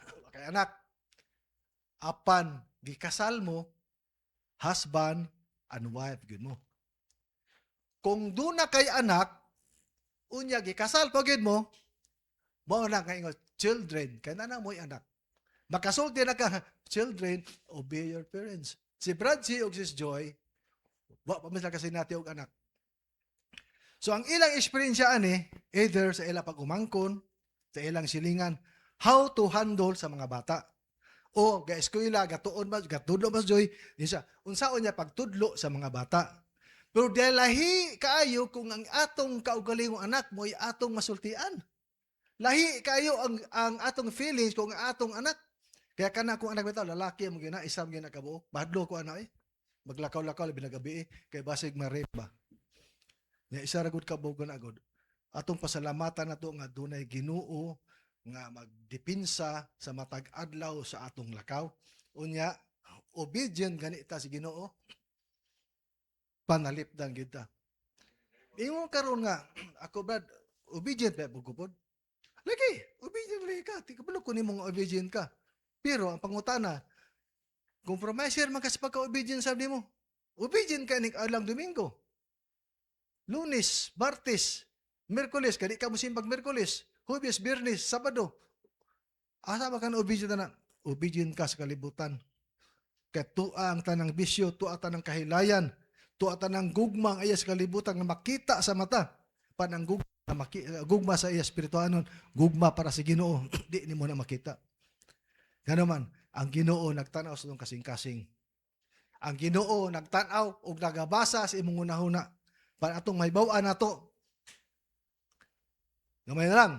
Wala kay anak. Apan gikasal mo, husband and wife gyud mo. Kung do na kay anak, unya gikasal pa gyud mo, mao na kay children, kay na mo'y anak. Makasulti na ka, children, obey your parents. Si Bradsi o si Joy, wa pa mas kasi natin og anak. So ang ilang experience ani, either sa ilang pag-umangkon, sa ilang silingan, how to handle sa mga bata. O ga-eskwela, gatuon mas, gatudlo mas Joy, unsaon niya pagtudlo sa mga bata. Pero dahil kaayo kung ang atong kaugalingong anak mo ay atong masultian. Lahi kayo ang atong feelings kung ang atong anak. Kaya kana kung anak bitaw lalaki mo gina isam gina kabuo. Badlo ko ana maglakaw-lakaw labi na gabi kay basig ma-rape ba. Nya isa ra gud ka bogon agod. Atong pasalamatan nato nga dunay Ginoo nga magdepensa sa matag adlaw sa atong lakaw. Unya, obedient gani ta si Ginoo. Panalipdan gid ta. Ingon karon nga ako brad, obedient ba bugupod? Lagi, obedient lagi ka. Di kabalo ko nimong obedient ka. Pero ang pangutana, compromiser man kasi pagka-obedient sabi mo. Obedient ka ning adlaw Domingo. Lunes, Martes, Miyerkules, kadi ka mo simbag Miyerkules, Huwebes, Biyernes, Sabado. Asa ba ka na obedient na? Obedient ka sa kalibutan. Kaya tuwa ang tanang bisyo, tuwa tanang kahilayan, tuwa tanang gugma ang iya sa kalibutan na makita sa mata. Panang gugma sa iya spirituanon, gugma para sa Ginoo, di ni mo na makita. Gano man, ang Ginoo nagtanaw sa itong kasing-kasing. Ang Ginoo nagtanaw o nagabasa sa imong unahuna. Para atong may bawaan na to. Gamay na lang.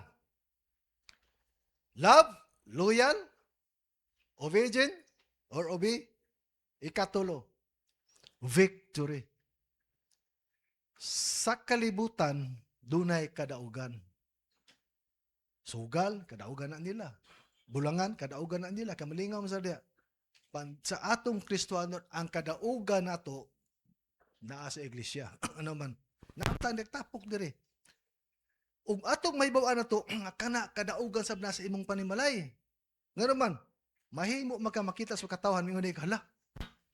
Love, loyal, obedient, or obey. Ikatulo, victory. Sa kalibutan, dunay kadaugan. Sugal, kadaugan na nila. Bulangan, kadaugan na nila. Kamalingaw mo sa diya. Sa atong Kristohanon, ang kadaugan nato naa sa iglesia. Ano man. Naatang nagtapok diri. Ug atong may bawaan na to, kana kadaugan sab na sa imong panimalay. Ngano man, mahimo makamakita sa katawhan mingon ni hala.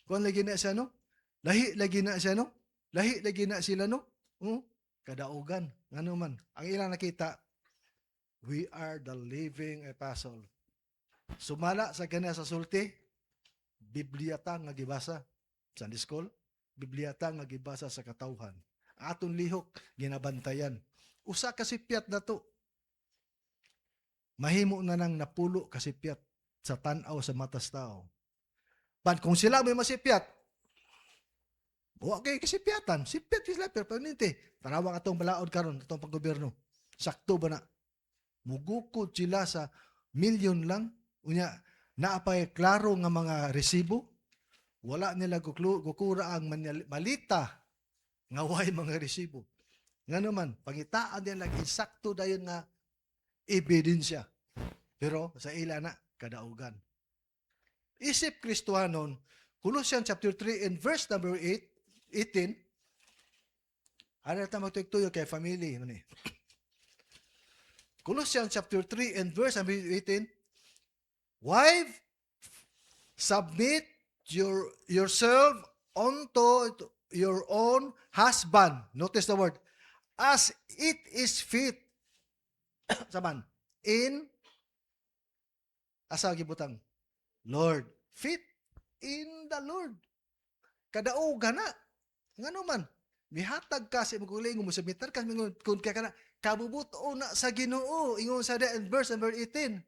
Kuan lagi na siya no? Lahi lagi na siya no? Lahi lagi na sila no? Kadaugan. Ngano man, ang ilang nakita, we are the living apostle. Sumala sa kanya sa sulti, Biblia ta nga gibasa. Sunday school, Biblia ta nga gibasa sa katawhan. Aton lihok ginabantayan. Usa ka sipyat na to. Mahimo na nang napulo ka sipyat sa tan-aw sa matas tao. Pan kung sila may masipyat, okay kasipyatan. Sipyat sila permanente. Tanawang atong balaod karon atong paggobyerno. Sakto ba na? Mugukod sila sa milyon lang. Unya, naapay klaro nga mga resibo. Wala nila gukura ang malita nga way mga resibo. Nga naman, pangitaan din lang insakto dayon nga ebidensya. Pero sa ila na, kadaugan. Isip Kristohanon, Colossians chapter 3 and verse number 18, ano na magtuyo kay family? Colossians chapter 3 and verse number 18, wife, submit yourself unto your own husband. Notice the word. As it is fit. Saban. In. Asa gibutang. Lord. Fit. In the Lord. Kadaugan na. Ngano man. Mihatag ka sa imong mo sabitar ka kung kaya ka na kabubuto na sa Ginoo. Ingon sa verse number 18.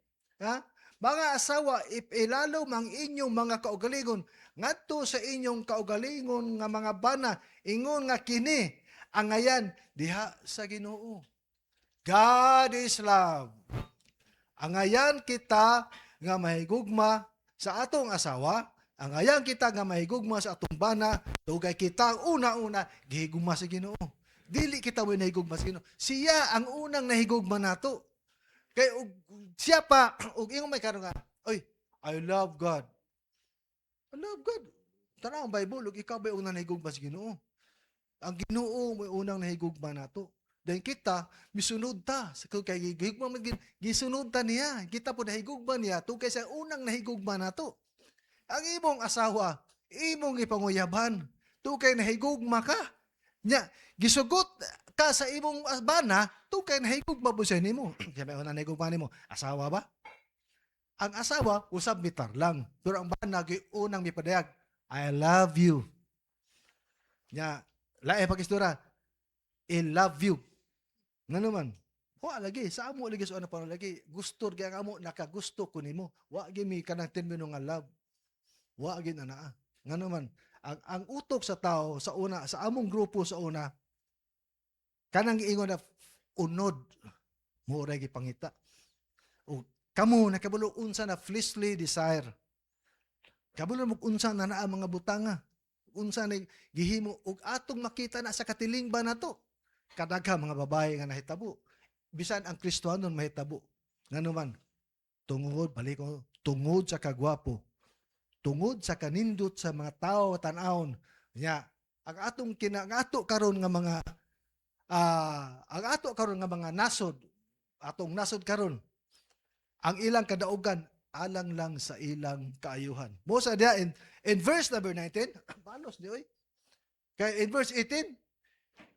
Ha? Mga asawa, ilalo mang inyong mga kaugalingon, ngadto sa inyong kaugalingon nga mga bana, ingon nga kini, angayan, diha sa Ginoo. God is love. Angayan kita nga mahigugma sa atong asawa, angayan kita nga mahigugma sa atong bana, tugay kita una-una, gihigugma sa Ginoo. Dili kita mo nahigugma sa Ginoo. Siya ang unang nahigugma nato. Kay siya pa, ingon may karon nga, oy, I love God. I love God. Tara ang Bible, ikaw ba unang nahigugma sa Ginoo? Ang Ginoo mo unang nahigugma nato. Dahil kita, misunod ta. Kay gisunod ta niya. Kita po nahigugma niya. To kaysa unang nahigugma nato. Ang imong asawa, imong ipanguyaban. To kay nahigugma ka. Nya, gisugot ka sa imong bana, to kay nahigugma po siya nimo. Sabi ko na nahigugma nimo, asawa ba? Ang asawa, usab mitar lang. Pero ang bana, unang mipadayag, I love you. Nya, lae pakistura, I love you. Nga naman, wa lagi, sa amo lagi sa ano pa lagi, gusto kaya amo, nakagusto ko nimo. Wa gimi ka ng termino nga love. Wa gin anaa. Nga naman, ang utok sa tao sa una, sa among grupo sa una, kanang giingon na unod mo ray gipangita. O kamo nakabalo unsa na fleshly desire. Kabalo mo unsa na naa mga butanga. Unsa na gihimo og atong makita na sa katilingban nato. kadagha mga babae nga nahitabo. Bisan ang Kristohanon mahitabo. Ngano man, tungod, balik ko, tungod sa kagwapo, tungod sa kanindot sa mga tao tan-awon nya ang ato karon nga mga ang ato karon nga mga nasod, atong nasod karon, ang ilang kadaugan alang lang sa ilang kaayuhan. Mo sa dia in verse number 19, balos di oy. Kay in verse 18,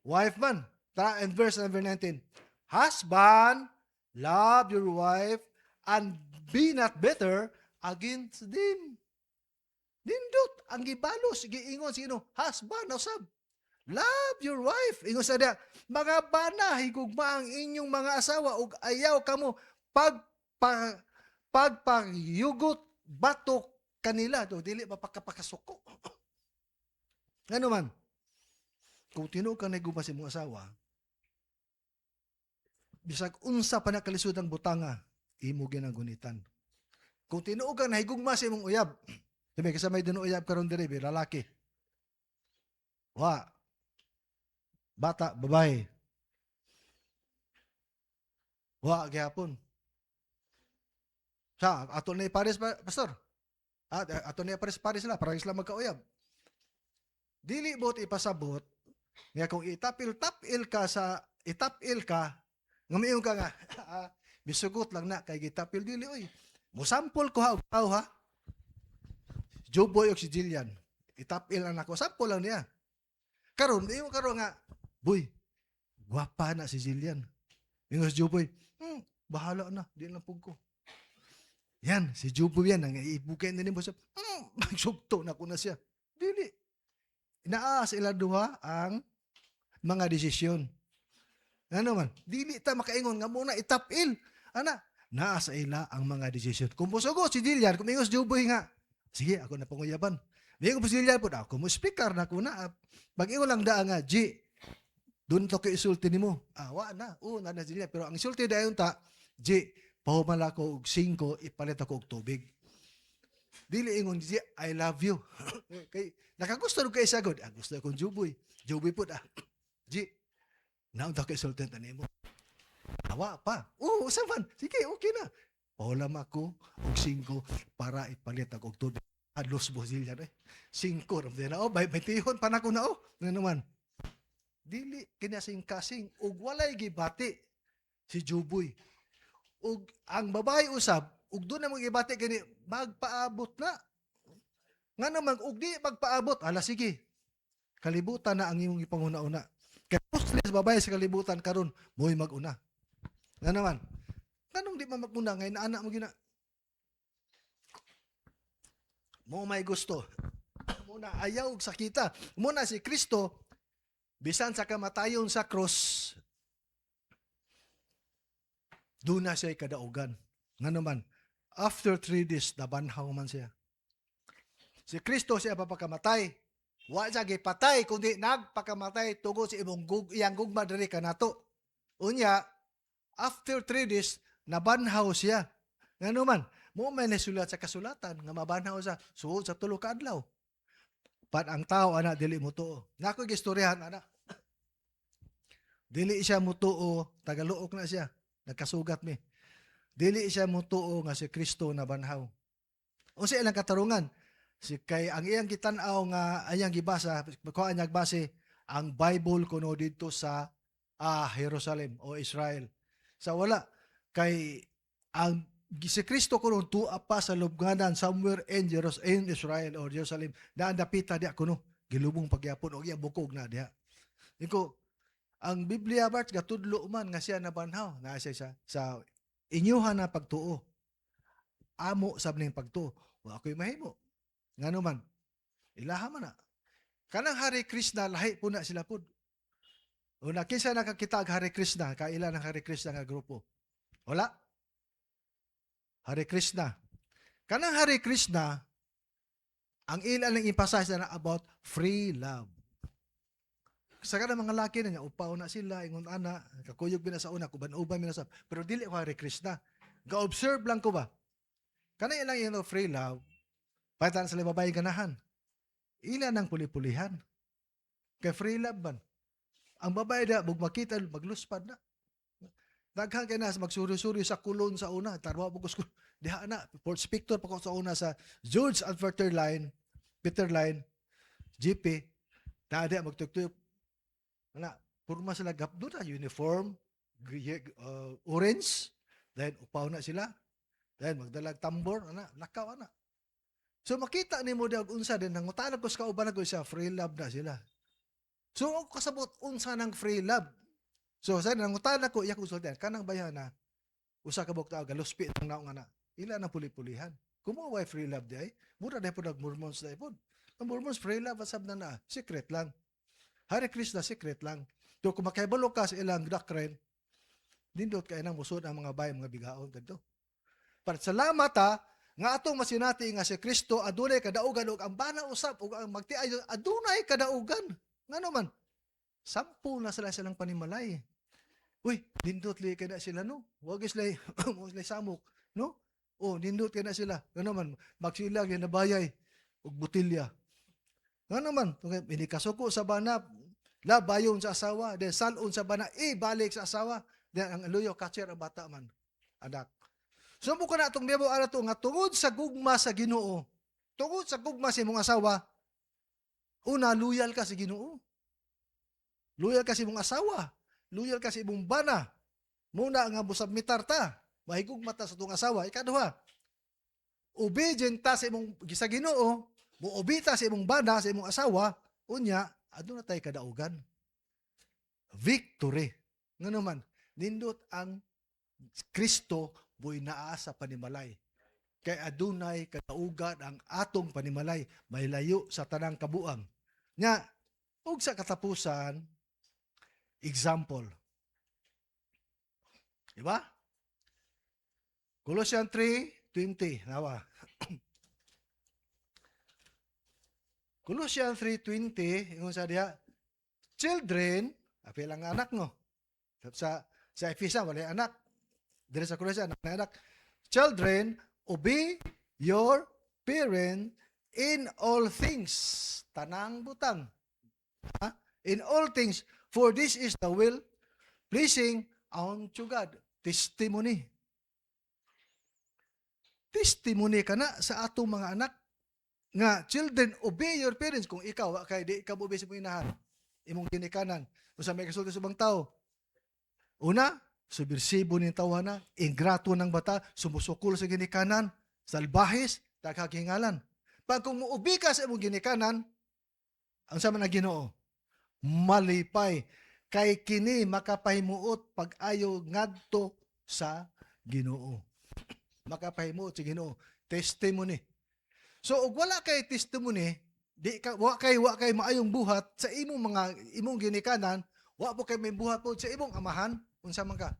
wife man. Ta in verse number 19, husband, love your wife and be not bitter against them. Nindot ang gibalos giingon sino? Husband usab. Love your wife. Ingon sa dia, mga bana higugma ang inyong mga asawa ug ayaw kamo pagpayugot batok kanila do dili mapakapakasuko. Ngano man? Kung tinuod ka nagugma sa imong asawa, bisag unsa pa na kalisod ang butanga, imo ginagunitan. Kung tinuod ka nahigugma sa imong uyab, sabi kasi may uyab karon diri lalaki. Wa. Bata, babae. Wa gyapon. Sa ato ni pares pastor. Ato ni pares sila para sila magkauyab. Dili bot ipasabot nga kung itapil ka ngamiyon ka nga bisugot lang na kay gitapil dili oy. Mosampol ko ha ha. Joboy og si Jillian. Itapil lang ako. Sample lang niya. Karon, di mo karon nga, boy, gwapa na si Jillian. Yung si Joboy, bahala na, di lang pug ko. Yan, si Joboy yan, ang ibukay na ni mo siya, magsugto na ko na siya. Dili. Naa sa ila duha ang mga desisyon. Ano man, dili ta makaingon nga muna itapil. Ana, naa sa ila ang mga desisyon. Kung musugo si Jillian, kung ingos Joboy nga, sige, ako na panguyaban. May ko Jillian po ako mo speaker na ko na. Pag ingon lang daa nga, G, doon to kay isulti nimo. Wa na, na Jillian. Pero ang isulti dayon ta, G, pahuman ako og 5, ipalit ako og tubig. Dili ingon, G, I love you. Kay nakagusto ro kay sagod. Gusto ko Joboy. Joboy po G, naon ta kay isulti ta nimo. Awa pa. Usapan. Sige, okay na. Paulam ako og 5 para ipalit ako og tubig. Adlos Brazilian 5 ramday na may tihon pa nako na nga naman. Dili kinasing-kasing ug walay gibati si Joboy. Ug ang babae usab ug doon na mo gibati kini magpaabot na. Nga naman ug di magpaabot, ala sige. Kalibutan na ang imong ipanguna-una. Kay useless babae sa kalibutan karon mo'y mag-una. Nga naman. Kanong di mag-una ngay anak mo gina mo may gusto. Muna ayaw og sakita. Muna si Kristo bisan sa kamatayon sa cross doon na siya kadaugan. Nga naman, after 3 days, nabanhaw man siya. Si Kristo siya papakamatay. Wa siya gipatay, kundi nagpakamatay tungod sa iyang gugma diri kanato. Unya, after 3 days, nabanhaw siya. Nga naman, mo may nasulat sa kasulatan nga mabanhaw sa suod sa 3 ka adlaw. Pat ang tao ana dili mo tuo. Nako gistoryahan ana. Dili siya mo tuo, tagaluok na siya. Nagkasugat mi. Dili siya mo tuo nga si Kristo nabanhaw. Unsa ilang katarungan? Si kay ang iyang gitan-aw nga ayang gibasa, ko anyag base ang Bible kuno didto sa Jerusalem o Israel. Sa wala kay ang si Kristo kuno tuwa pa sa lubnganan somewhere in Israel or Jerusalem. Daan dapita dia kuno gilubong pagyapon og iyang bukog na dia. Iko ang Biblia bart gatudlo man nga siya nabanhaw na siya sa inyuhan na pagtuo. Amo sab ning pagtuo. Wa ako'y mahimo. Ngano man? Ilaha man na. Kanang Hare Krishna lahi po na sila pud. Una kinsa nakakita og Hare Krishna, kaila ng Hare Krishna nga grupo. Wala. Hare Krishna. Kanang Hare Krishna, ang ilan ang emphasize na about free love. Sa kanang mga laki na niya, upaw na sila, ingon ana, kakuyog bina sa una, kuban-uban bina sa, pero dili ko Hare Krishna. Ga-observe lang ko ba? Kanang ilang yung free love, palitan sa babae ganahan. Ilan ang puli-pulihan. Kay free love man. Ang babae na, bug makita, magluspad na. Daghang kay na magsuri-suri sa kulon sa una. Tarwa po ko diha na. Port Spector pa ko sa una sa George and Peter Line, GP. Naada magtugtog. Wala. Purma sila gapdo na. Uniform. Orange. Then upaw na sila. Then magdalag tambor. Lakaw na. So makita ni mo daw unsa din. Nangutanag ko sa kauban ko siya. Free love na sila. So ako kasabot unsa ng free love. So sa nangutan ako iya konsultan kanang bayana usa ka bukta galuspi ng naong ana. Ila na puli-pulihan. Kumo way free love di ay. Mura na po nag-Mormons na ipod. Ang Mormons free love asab na secret lang. Hare Krishna secret lang. So kung makahibalo ka sa ilang doctrine, nindot kay nang musod ang mga bahay mga bigaon kadto. Para salamat nga atong masinati nga si Kristo adunay kadaugan ug ang bana usab ug ang magtiayo adunay kadaugan. Ngano man? 10 na silang panimalay. Uy, nindot li kada sila no. Wag islay samok, no? Oh, nindot kada sila. Ngano man magsilag na bayay ug butilya. Ngano man, inikasuko sa bana, labayon sa asawa, then salon sa bana, balik sa asawa, then ang luyo catcher ang bata man, anak. So mo ko na itong mebo ara to nga tungod sa gugma sa Ginoo. Tungod sa gugma sa imong asawa, una loyal ka sa Ginoo. Loyal ka sa imong asawa. Loyal ka sa imong bana. Muna nga busabmitar ta. Mahigugma ta sa itong asawa. Ikaduha, obedient ta sa imong sa Ginoo, muobita sa imong bana, sa imong asawa, unya, aduna tay kadaugan. Victory. Ngano man, nindot ang Kristo buy naa sa panimalay. Kay adunay kadaugan ang atong panimalay, may layo sa tanang kabuang. Nya, ug sa katapusan, example. Diba? Colossians 3:20. Nawa. Colossians 3:20, yung sa diya, children, apil ang anak no. Sa Ephesians, wala anak. Dili sa Colossians, anak. Children, obey your parent in all things. Tanang butang. In all things, for this is the will pleasing unto God. Testimony. Testimony ka na sa atong mga anak. Nga, children, obey your parents. Kung ikaw, kay di ikaw obey sa mong inahan. Imong ginikanan. Kung sa may kasulti sa bang tao. Una, subirsibo ng tawana, ingrato ng bata, sumusukul sa ginikanan, salbahis, taghagingalan. Pag kung muubi ka sa imong ginikanan, ang sama na Ginoo, malipay, kay kini makapahimuot pag ayo ngadto sa Ginoo. Makapahimuot sa Ginoo. Testimony. So, ug wala kay testimony, wa kay maayong buhat sa imong ginikanan, wa po kay may buhat po sa imong amahan, unsa man ka.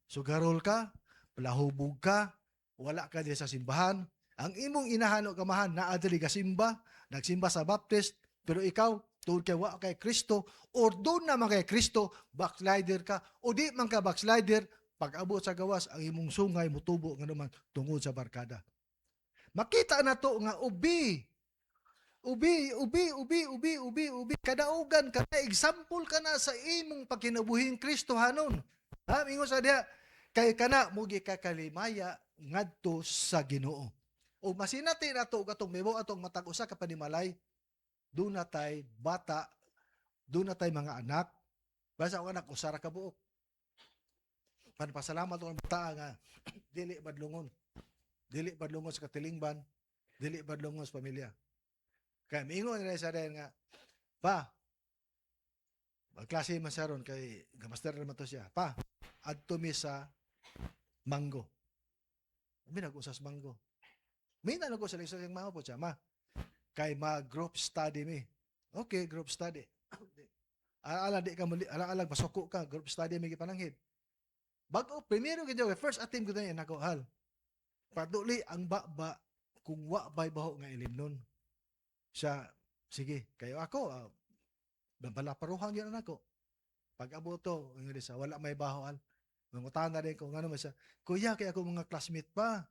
Sugarol ka, palahubog ka, wala ka di sa simbahan. Ang imong inahan o kamahan naa diri ka simba, nagsimba sa Baptist, pero ikaw tungod kay wa kay Kristo or doon naman kay Kristo, backslider ka o di man ka backslider, pag abot sa gawas ang imong sungay mutubo nga naman tungod sa barkada. Makita na to nga ubi kadaugan ka na, example ka na sa imong pagkinabuhing Kristo hanon. Ha, mingon sa diha kay kana mugi ka kalimaya ngadto sa Ginoo. O masinati na to katong memo atong matag usa ka panimalay, doon na tay bata, doon na tay mga anak, basta ang anak usara ka buok. Panpasalamat ang bata nga dili badlungon sa katilingban, dili badlungon sa pamilya. Kaya mingon na sa rin nga, pa, magklase man sa ron, kay gamaster naman to siya, pa, adto mi sa Mango. May nag-usas Mango. May nalago sa lisod yung mga po siya, ma, kay mag-group study mi. Okay, group study. Ala masuko ka, group study mi gipananghid. Bago, primero ganyan, first attempt ko na yan, nakuhal. Paduli ang baba, kung wa bay baho nga ilimnon. Siya, sige, kayo ako, palaparuhan yun ako. Pag abo to, wala may bahoan. Mangutan na rin kung ano siya. Kuya, kaya ako mga classmate pa.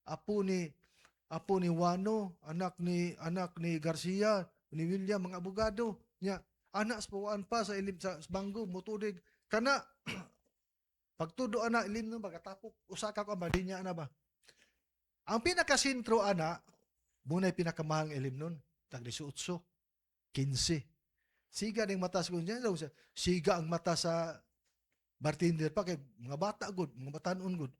Apo ni Wano, anak ni Garcia, ni William, mga abogado. Nya, Anak sa puwaan pa sa ilim sa banggo mutudig kana pagtudo ana ilim no bagatapok usa ka ko madinya na ba. Ang pinakasentro ana munay pinakamahang ilim nun tag 18, 15. Siga ning mata sa kunya siga ang mata sa bartender pa kay mga bata gud, mga batanon gud.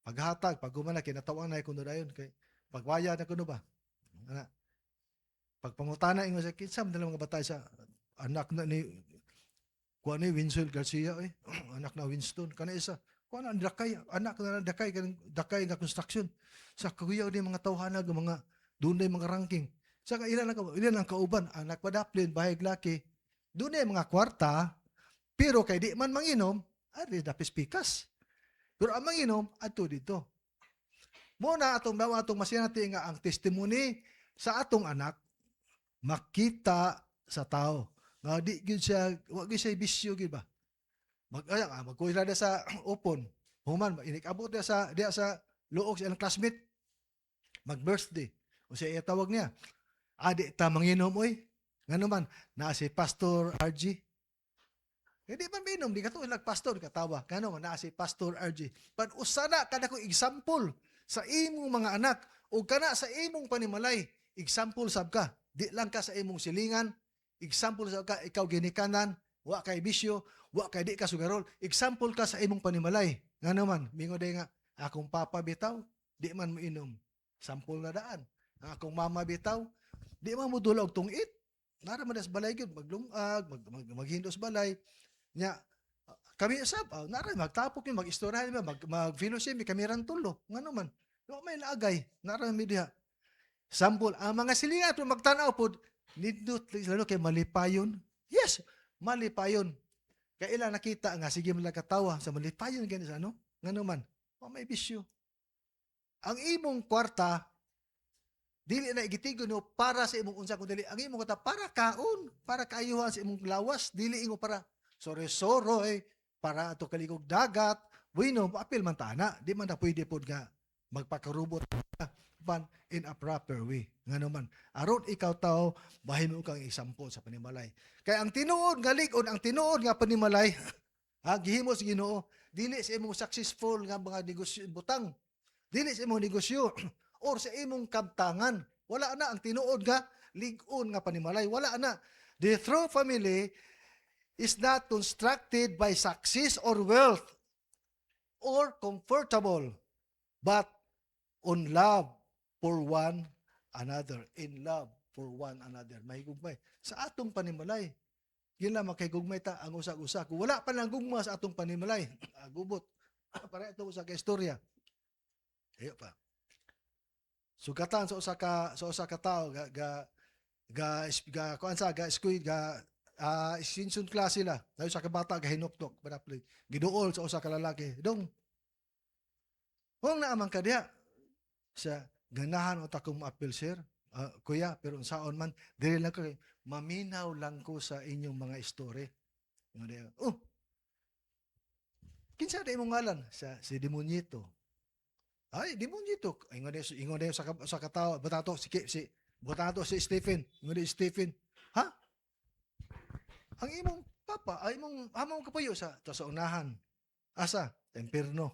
Paghatag, pag gumana kinatawang na kuno dayon kay pagwaya na kuno ba. Ana. Pagpangutana ingon sa kinsa man mga bata sa anak na ni kuan ni Winston Garcia anak na Winston kana isa kuan ang dakay anak na dakay nga construction sa kuya ni mga tawhana ng mga dunay mga ranking sa ilan ang kauban anak padaplin bahig laki dunay mga kwarta pero kay di man manginom ari dapis pikas pero ang manginom adto dito muna atong masinati nga ang testimony sa atong anak makita sa tao nga di gyud siya wa gyud siya bisyo gyud ba magkuila na sa upon human inikabot dia sa luog sa ilang classmate mag-birthday o siya tawag niya adi ta manginom oy ngano man na si Pastor RG hindi man minom di kato ilang pastor katawa ngano man na si Pastor RG pan usana kada ko example sa imong mga anak o kana sa imong panimalay example sab ka di lang ka sa imong silingan example sa ka ikaw ginikanan wa kay bisyo wa kay di ka sugarol example ka sa imong panimalay ngano man mingo day nga akong papa bitaw di man mo inom sample na daan ang akong mama bitaw di man mo dula og tungit nara man sa balay gyud maglungag maghindos balay nya kami usab nara magtapok yun mag-istorya mag-fellowship kami ran tulo ngano man wa may laagay nara mi diha sample ang mga silingan magtanaw pod nindot lalo kay malipayon. Yes, malipayon. Kaya ilang nakita nga, sige mo lang katawa sa malipayon ganyan sa ano? Nga naman, may bisyo. Ang imong kwarta, dili na igitigo no para sa imong unsa kundi ang imong kwarta para kaon, para kaayuhan sa imong lawas, dili ingo para soro-soro para ato kaligog dagat. Bueno, apil man tana, di man na pwede pod nga magpakarubot in a proper way. Nga naman, aron ikaw tao, bahin mo kang isampo sa panimalay. Kaya ang tinuod nga ligon, ang tinuod nga panimalay, gihimo sa Ginoo, dili sa imong successful nga mga negosyo butang, dili sa imong negosyo, or sa imong kabtangan. Wala na ang tinuod nga ligon nga panimalay. Wala na. The true family is not constructed by success or wealth or comfortable, but on love for one another. In love for one another. May gugmay. Sa atong panimalay, yun lang makigugmay ta ang usa-usa. Kung wala pa lang gugma sa atong panimalay, gubot. Para ito sa istorya. Ayo pa. Sugatan sa usa ka tao ga squid sinsun klase sila. Dayon sa kabata ga hinuktok badapli. Giduol sa usa ka lalaki. Dong. Wong naamang ka diha sa ganahan o takong ma-appeal sir. Kuya, pero saon man dili lang ko maminaw lang ko sa inyong mga story. Kinsa da imong ngalan? Si Demonyito. Ay, Demonyito. Ingon na sa katawa. Batato si Stephen. Ingon na Stephen. Ha? Ang imong papa, ay among kapuyo sa unahan. Asa? Impierno.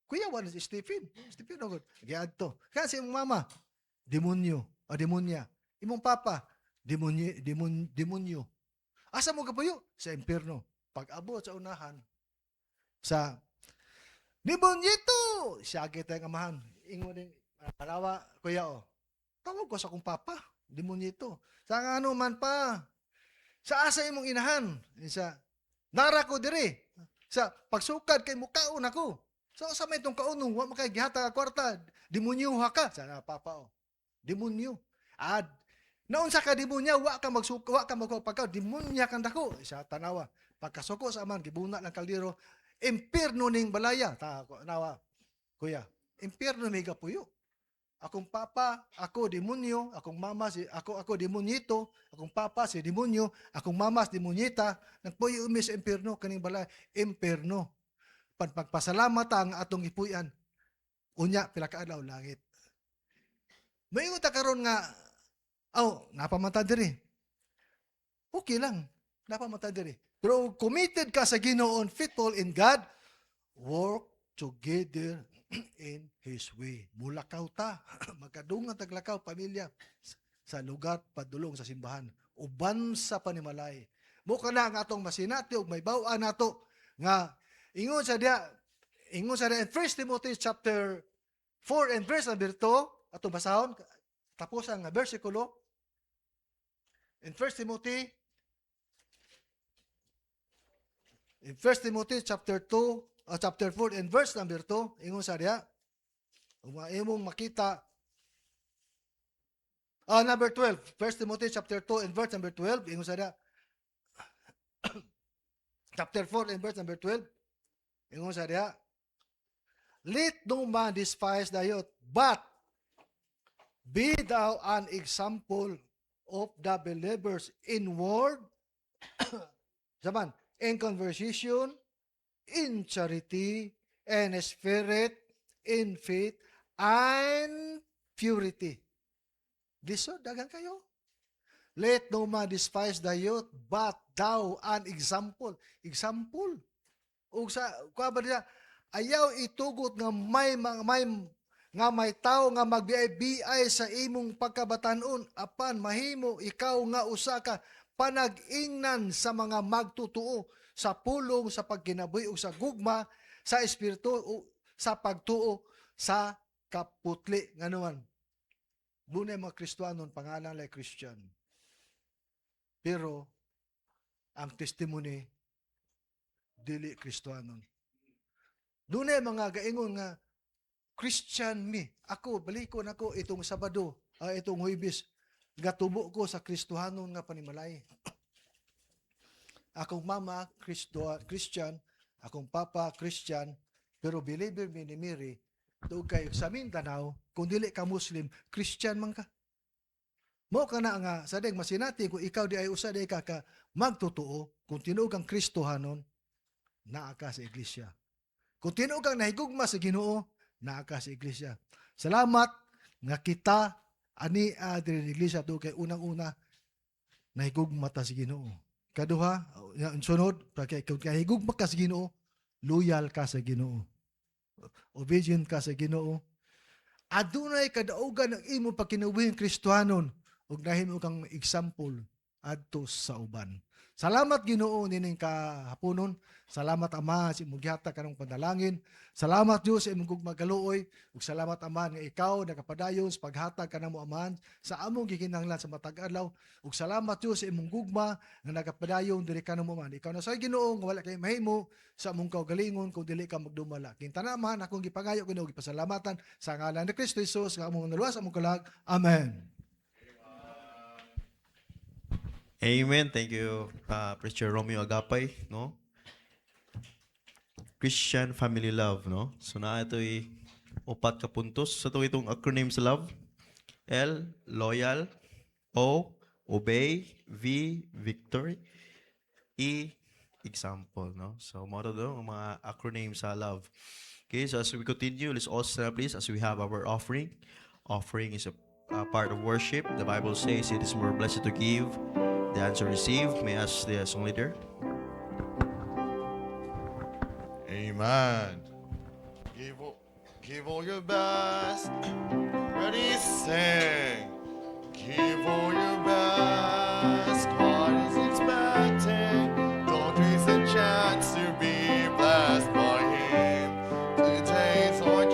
Kuya, wala si Stephen. Stephen, agad. Giadto. Kasi imong mama, demonyo. O demonya. Imong papa, demonyo. Asa mo kapuyo? Sa impierno. Pag-abot sa unahan, sa Demonyito! Siya kita yung amahan. Ingo din, palawa, kuya tawag ko sa kong papa, Demonyito. Sa ano man pa, sa asa imong inahan, sa nara ko dire, sa pagsukad kay mukaon ako. So sa may itong kaunong, wa makay gihata ka kwarta, demonyo ka. Sana papa demonyo. Naunsa ka demonya, wa ka magpagkaw, demonya kang dako. Sa tanawa, pagkasuko sa aman, gibuna lang kaldero, impierno ning balaya. Nawa, kuya, impierno may gapuyo. Akong papa, ako demonyo, akong mama ako demonyito, akong papa si demonyo, akong mama si demonyita, nagpuyo umi sa impierno kaning balay, impierno. Pagpasalamat ang atong ipuyan. Unya pila ka adlaw langit. Mayingon ta karon nga napamantad diri. okay lang. Dapat matadiri. Pero committed ka sa Ginoo, faithful in God, work together in His way. Mulakaw ta. Magkadungan taglakaw, pamilya, sa lugar padulong sa simbahan. Uban sa panimalay. Mukha na ang atong masinati ug may bawaan nato nga ingon sa dia in 1 Timothy chapter 4 and verse number 2 atong basahon tapos ang bersikulo in 1 Timothy chapter 4 and verse number 2 ingon sa dia imong makita number 12 1 Timothy chapter 2 and verse number 12 ingon sa dia chapter 4 and verse number 12 ingon sa dia let no man despise thy youth, but be thou an example of the believers in word, in conversation, in charity, in spirit, in faith, and purity. Diso, dagan kayo. Let no man despise thy youth, but thou an example. Example. O sa, kuha ba niya, ayaw itugot nga may tao nga magbiay sa imong pagkabatanon apan mahimo ikaw nga usa ka panag-ingnan sa mga magtutuo sa pulong sa pagkinabuhi ug sa gugma sa espiritu o sa pagtuo sa kaputli nganuman bunay mga Kristiyanon pangalan lay Christian pero ang testimony dili Kristiyanon. Doon mga gaingon nga, Christian me. Ako, balikon ako itong Sabado, itong Huwebes, gatubo ko sa Kristohanon nga panimalay. Akong mama, Christian, akong papa, Christian, pero believer mi ni Mary, doon kayo sa Mindanao, kung dili ka Muslim, Christian man ka. Mo ka na nga, sadeng masinati, kung ikaw di ay usa di ka magtutuo, kung tinuog ang Kristohanon, naa ka sa iglesia. Kung tinuog kang nahigugma sa Ginoo, naa ka sa iglesia. Salamat nga kita ani adiri sa iglesia to kay unang-una nahigugma ta sa Ginoo. Kaduha, sunod, kung nahigugma ka sa Ginoo, loyal ka sa Ginoo. Obedient ka sa Ginoo. Adunay kadaugan ang imong pagkinabuhing Kristohanon ug nahimo kang example adto sa uban. Salamat Ginoo nining kahaponon. Salamat Ama sa imong gihatag kanang panalangin. Salamat Dios sa imong gugmagaluoy ug salamat Ama nga ikaw nakapadayon sa paghatag kanamo Aman sa among gikinahanglan sa matag adlaw ug salamat Dios sa imong gugma nga nakapadayon diri kanamo Aman. Ikaw na sa Ginoo nga wala kay mahimo sa among kaugalingon kung dili ka magdumala. Kintana man akong gipangayo Ginoo gipasalamatan sa ngalan ni Kristo Jesus nga among naluwas among kalag. Amen. Amen. Thank you, Preacher Romeo Agapay, no? Christian family love, no? So na ito'y upat ka puntos. So itong acronym sa love. L, loyal. O, obey. V, victory. E, example, no? So mga ito ang mga acronym sa love. Okay, so as we continue, let's all stand please as we have our offering. Offering is a part of worship. The Bible says it is more blessed to give the answer received. May I ask the song leader? Amen. Give all your best. Ready, sing. Give all your best. God is expecting. Don't waste a chance to be blessed by Him. Today's our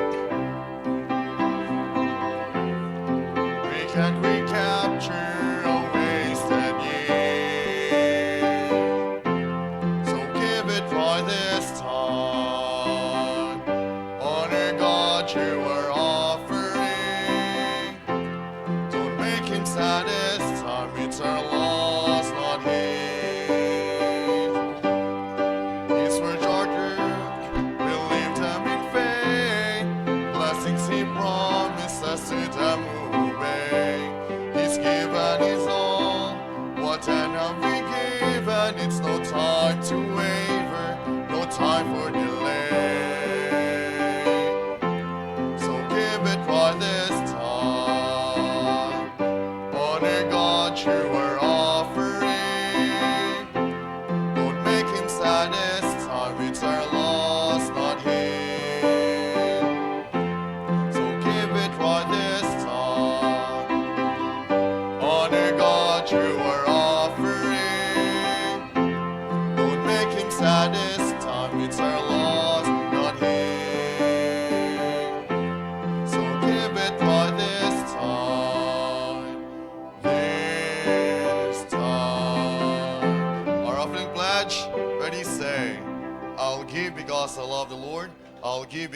we can't recapture. It's no time to waver, no time for delay. So give it by this time. Honor God, you are offering.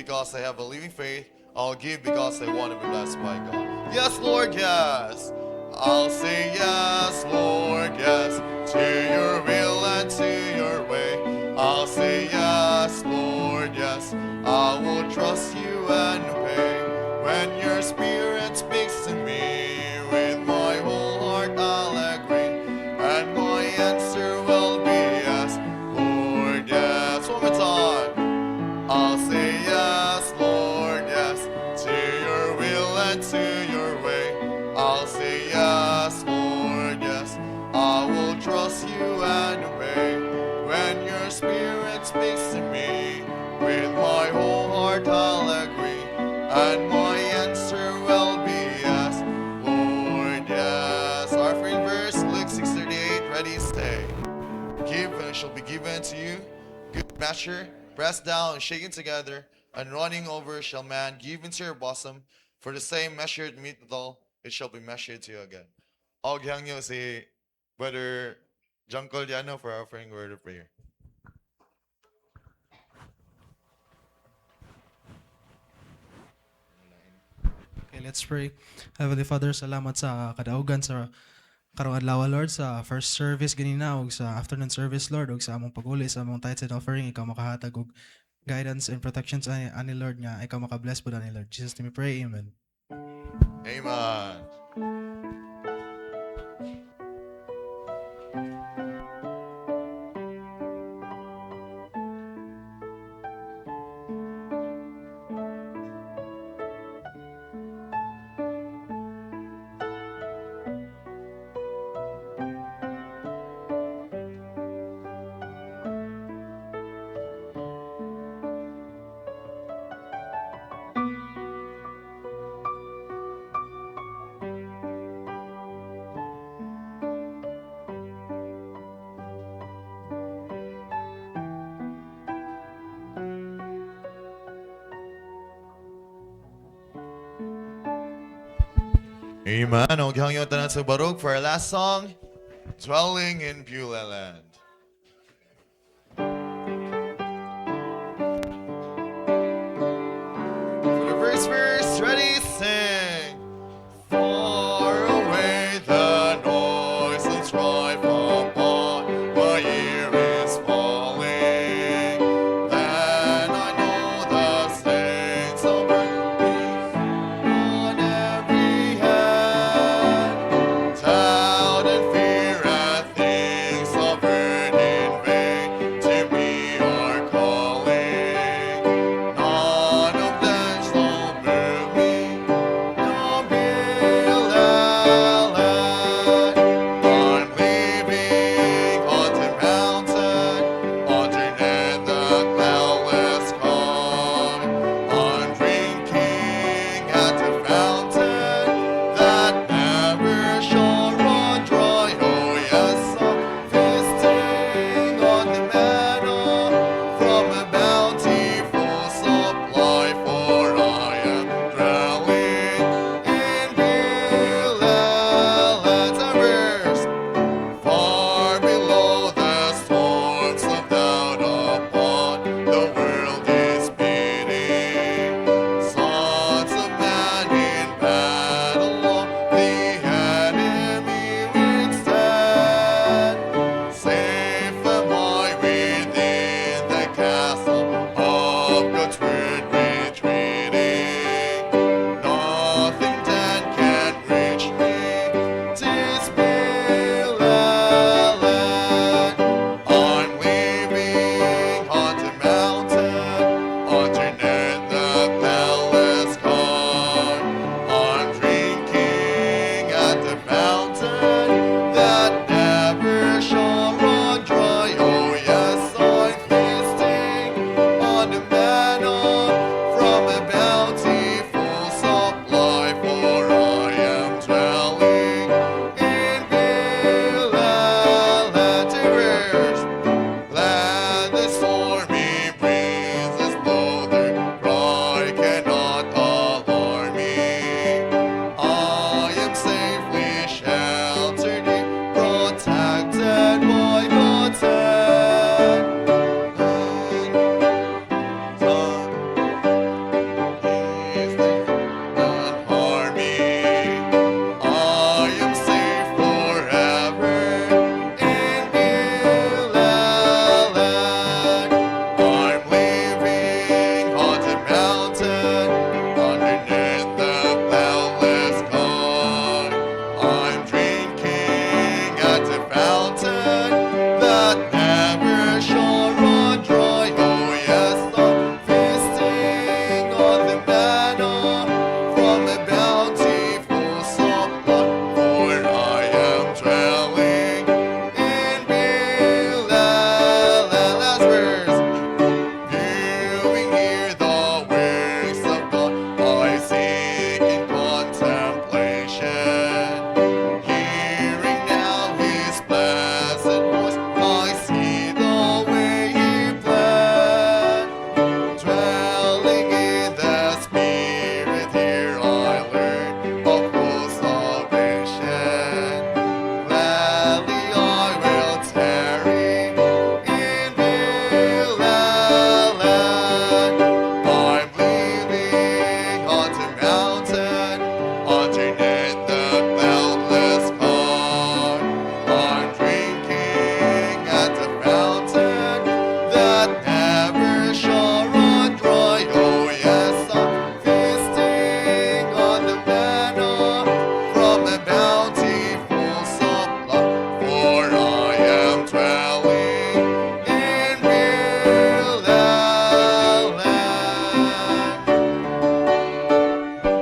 because I have a living faith. I'll give because I want to be blessed by God. Yes, Lord, yes. I'll say yes, Lord, yes, to your will and to your way. I'll say yes, Lord, yes. I will trust you and obey. When your spirit speaks to me, with my whole heart I'll agree. And my answer will be yes, Lord, yes. One more time. I'll say yes, Lord, yes, to your will and to your way. I'll say yes, Lord, yes. I will trust you and obey. When your spirit speaks to me, with my whole heart I'll agree. And my answer will be yes, Lord, yes. Our free verse, Luke 6:38, ready, stay. Give and it shall be given to you. Good measure, pressed down and shaken together, and running over shall man give into your bosom. For the same measured withal, it shall be measured to you again. I'll hang you si Brother Juncle Diano for offering word of prayer. Okay, let's pray. Heavenly Father, salamat sa kadaugan sa karong adlaw, Lord, sa first service ganina ug sa afternoon service, Lord, ug sa among pag-uli sa among tithes and offering, ikaw makahatag og guidance and protections ani Lord nga ikaw maka-bless pud ani Lord. Jesus name we pray. Amen. Amen. Amen. Og hangyo tanan sa barog for our last song, Dwelling in Beulah Land. For the first verse, ready, sing. Far away the noise and strife upon my ear is falling. Then I know the saints of peace on every hand. Doubt and fear and things of earth in vain to me are calling. None of them shall move me.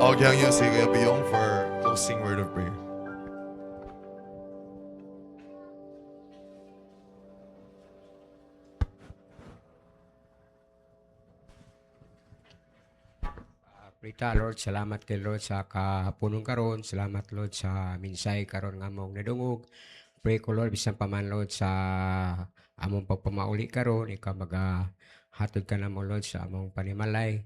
Maugyan niyo si Kuya Biyong for closing word of prayer. Prita, Lord, salamat kay Lord sa kahaponon karon. Salamat Lord sa minsay karon nga among nadungog. Pray ko Lord bisan pa man Lord sa among pagpamauli karon, ikaw hatod ka na mo Lord sa among panimalay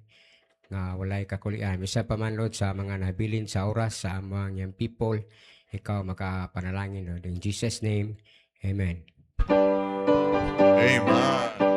nga walay kakulian. Bisan pa man Lord sa mga nabilin sa oras sa among young people, ikaw makapanalangin Lord in Jesus name. Amen. Amen.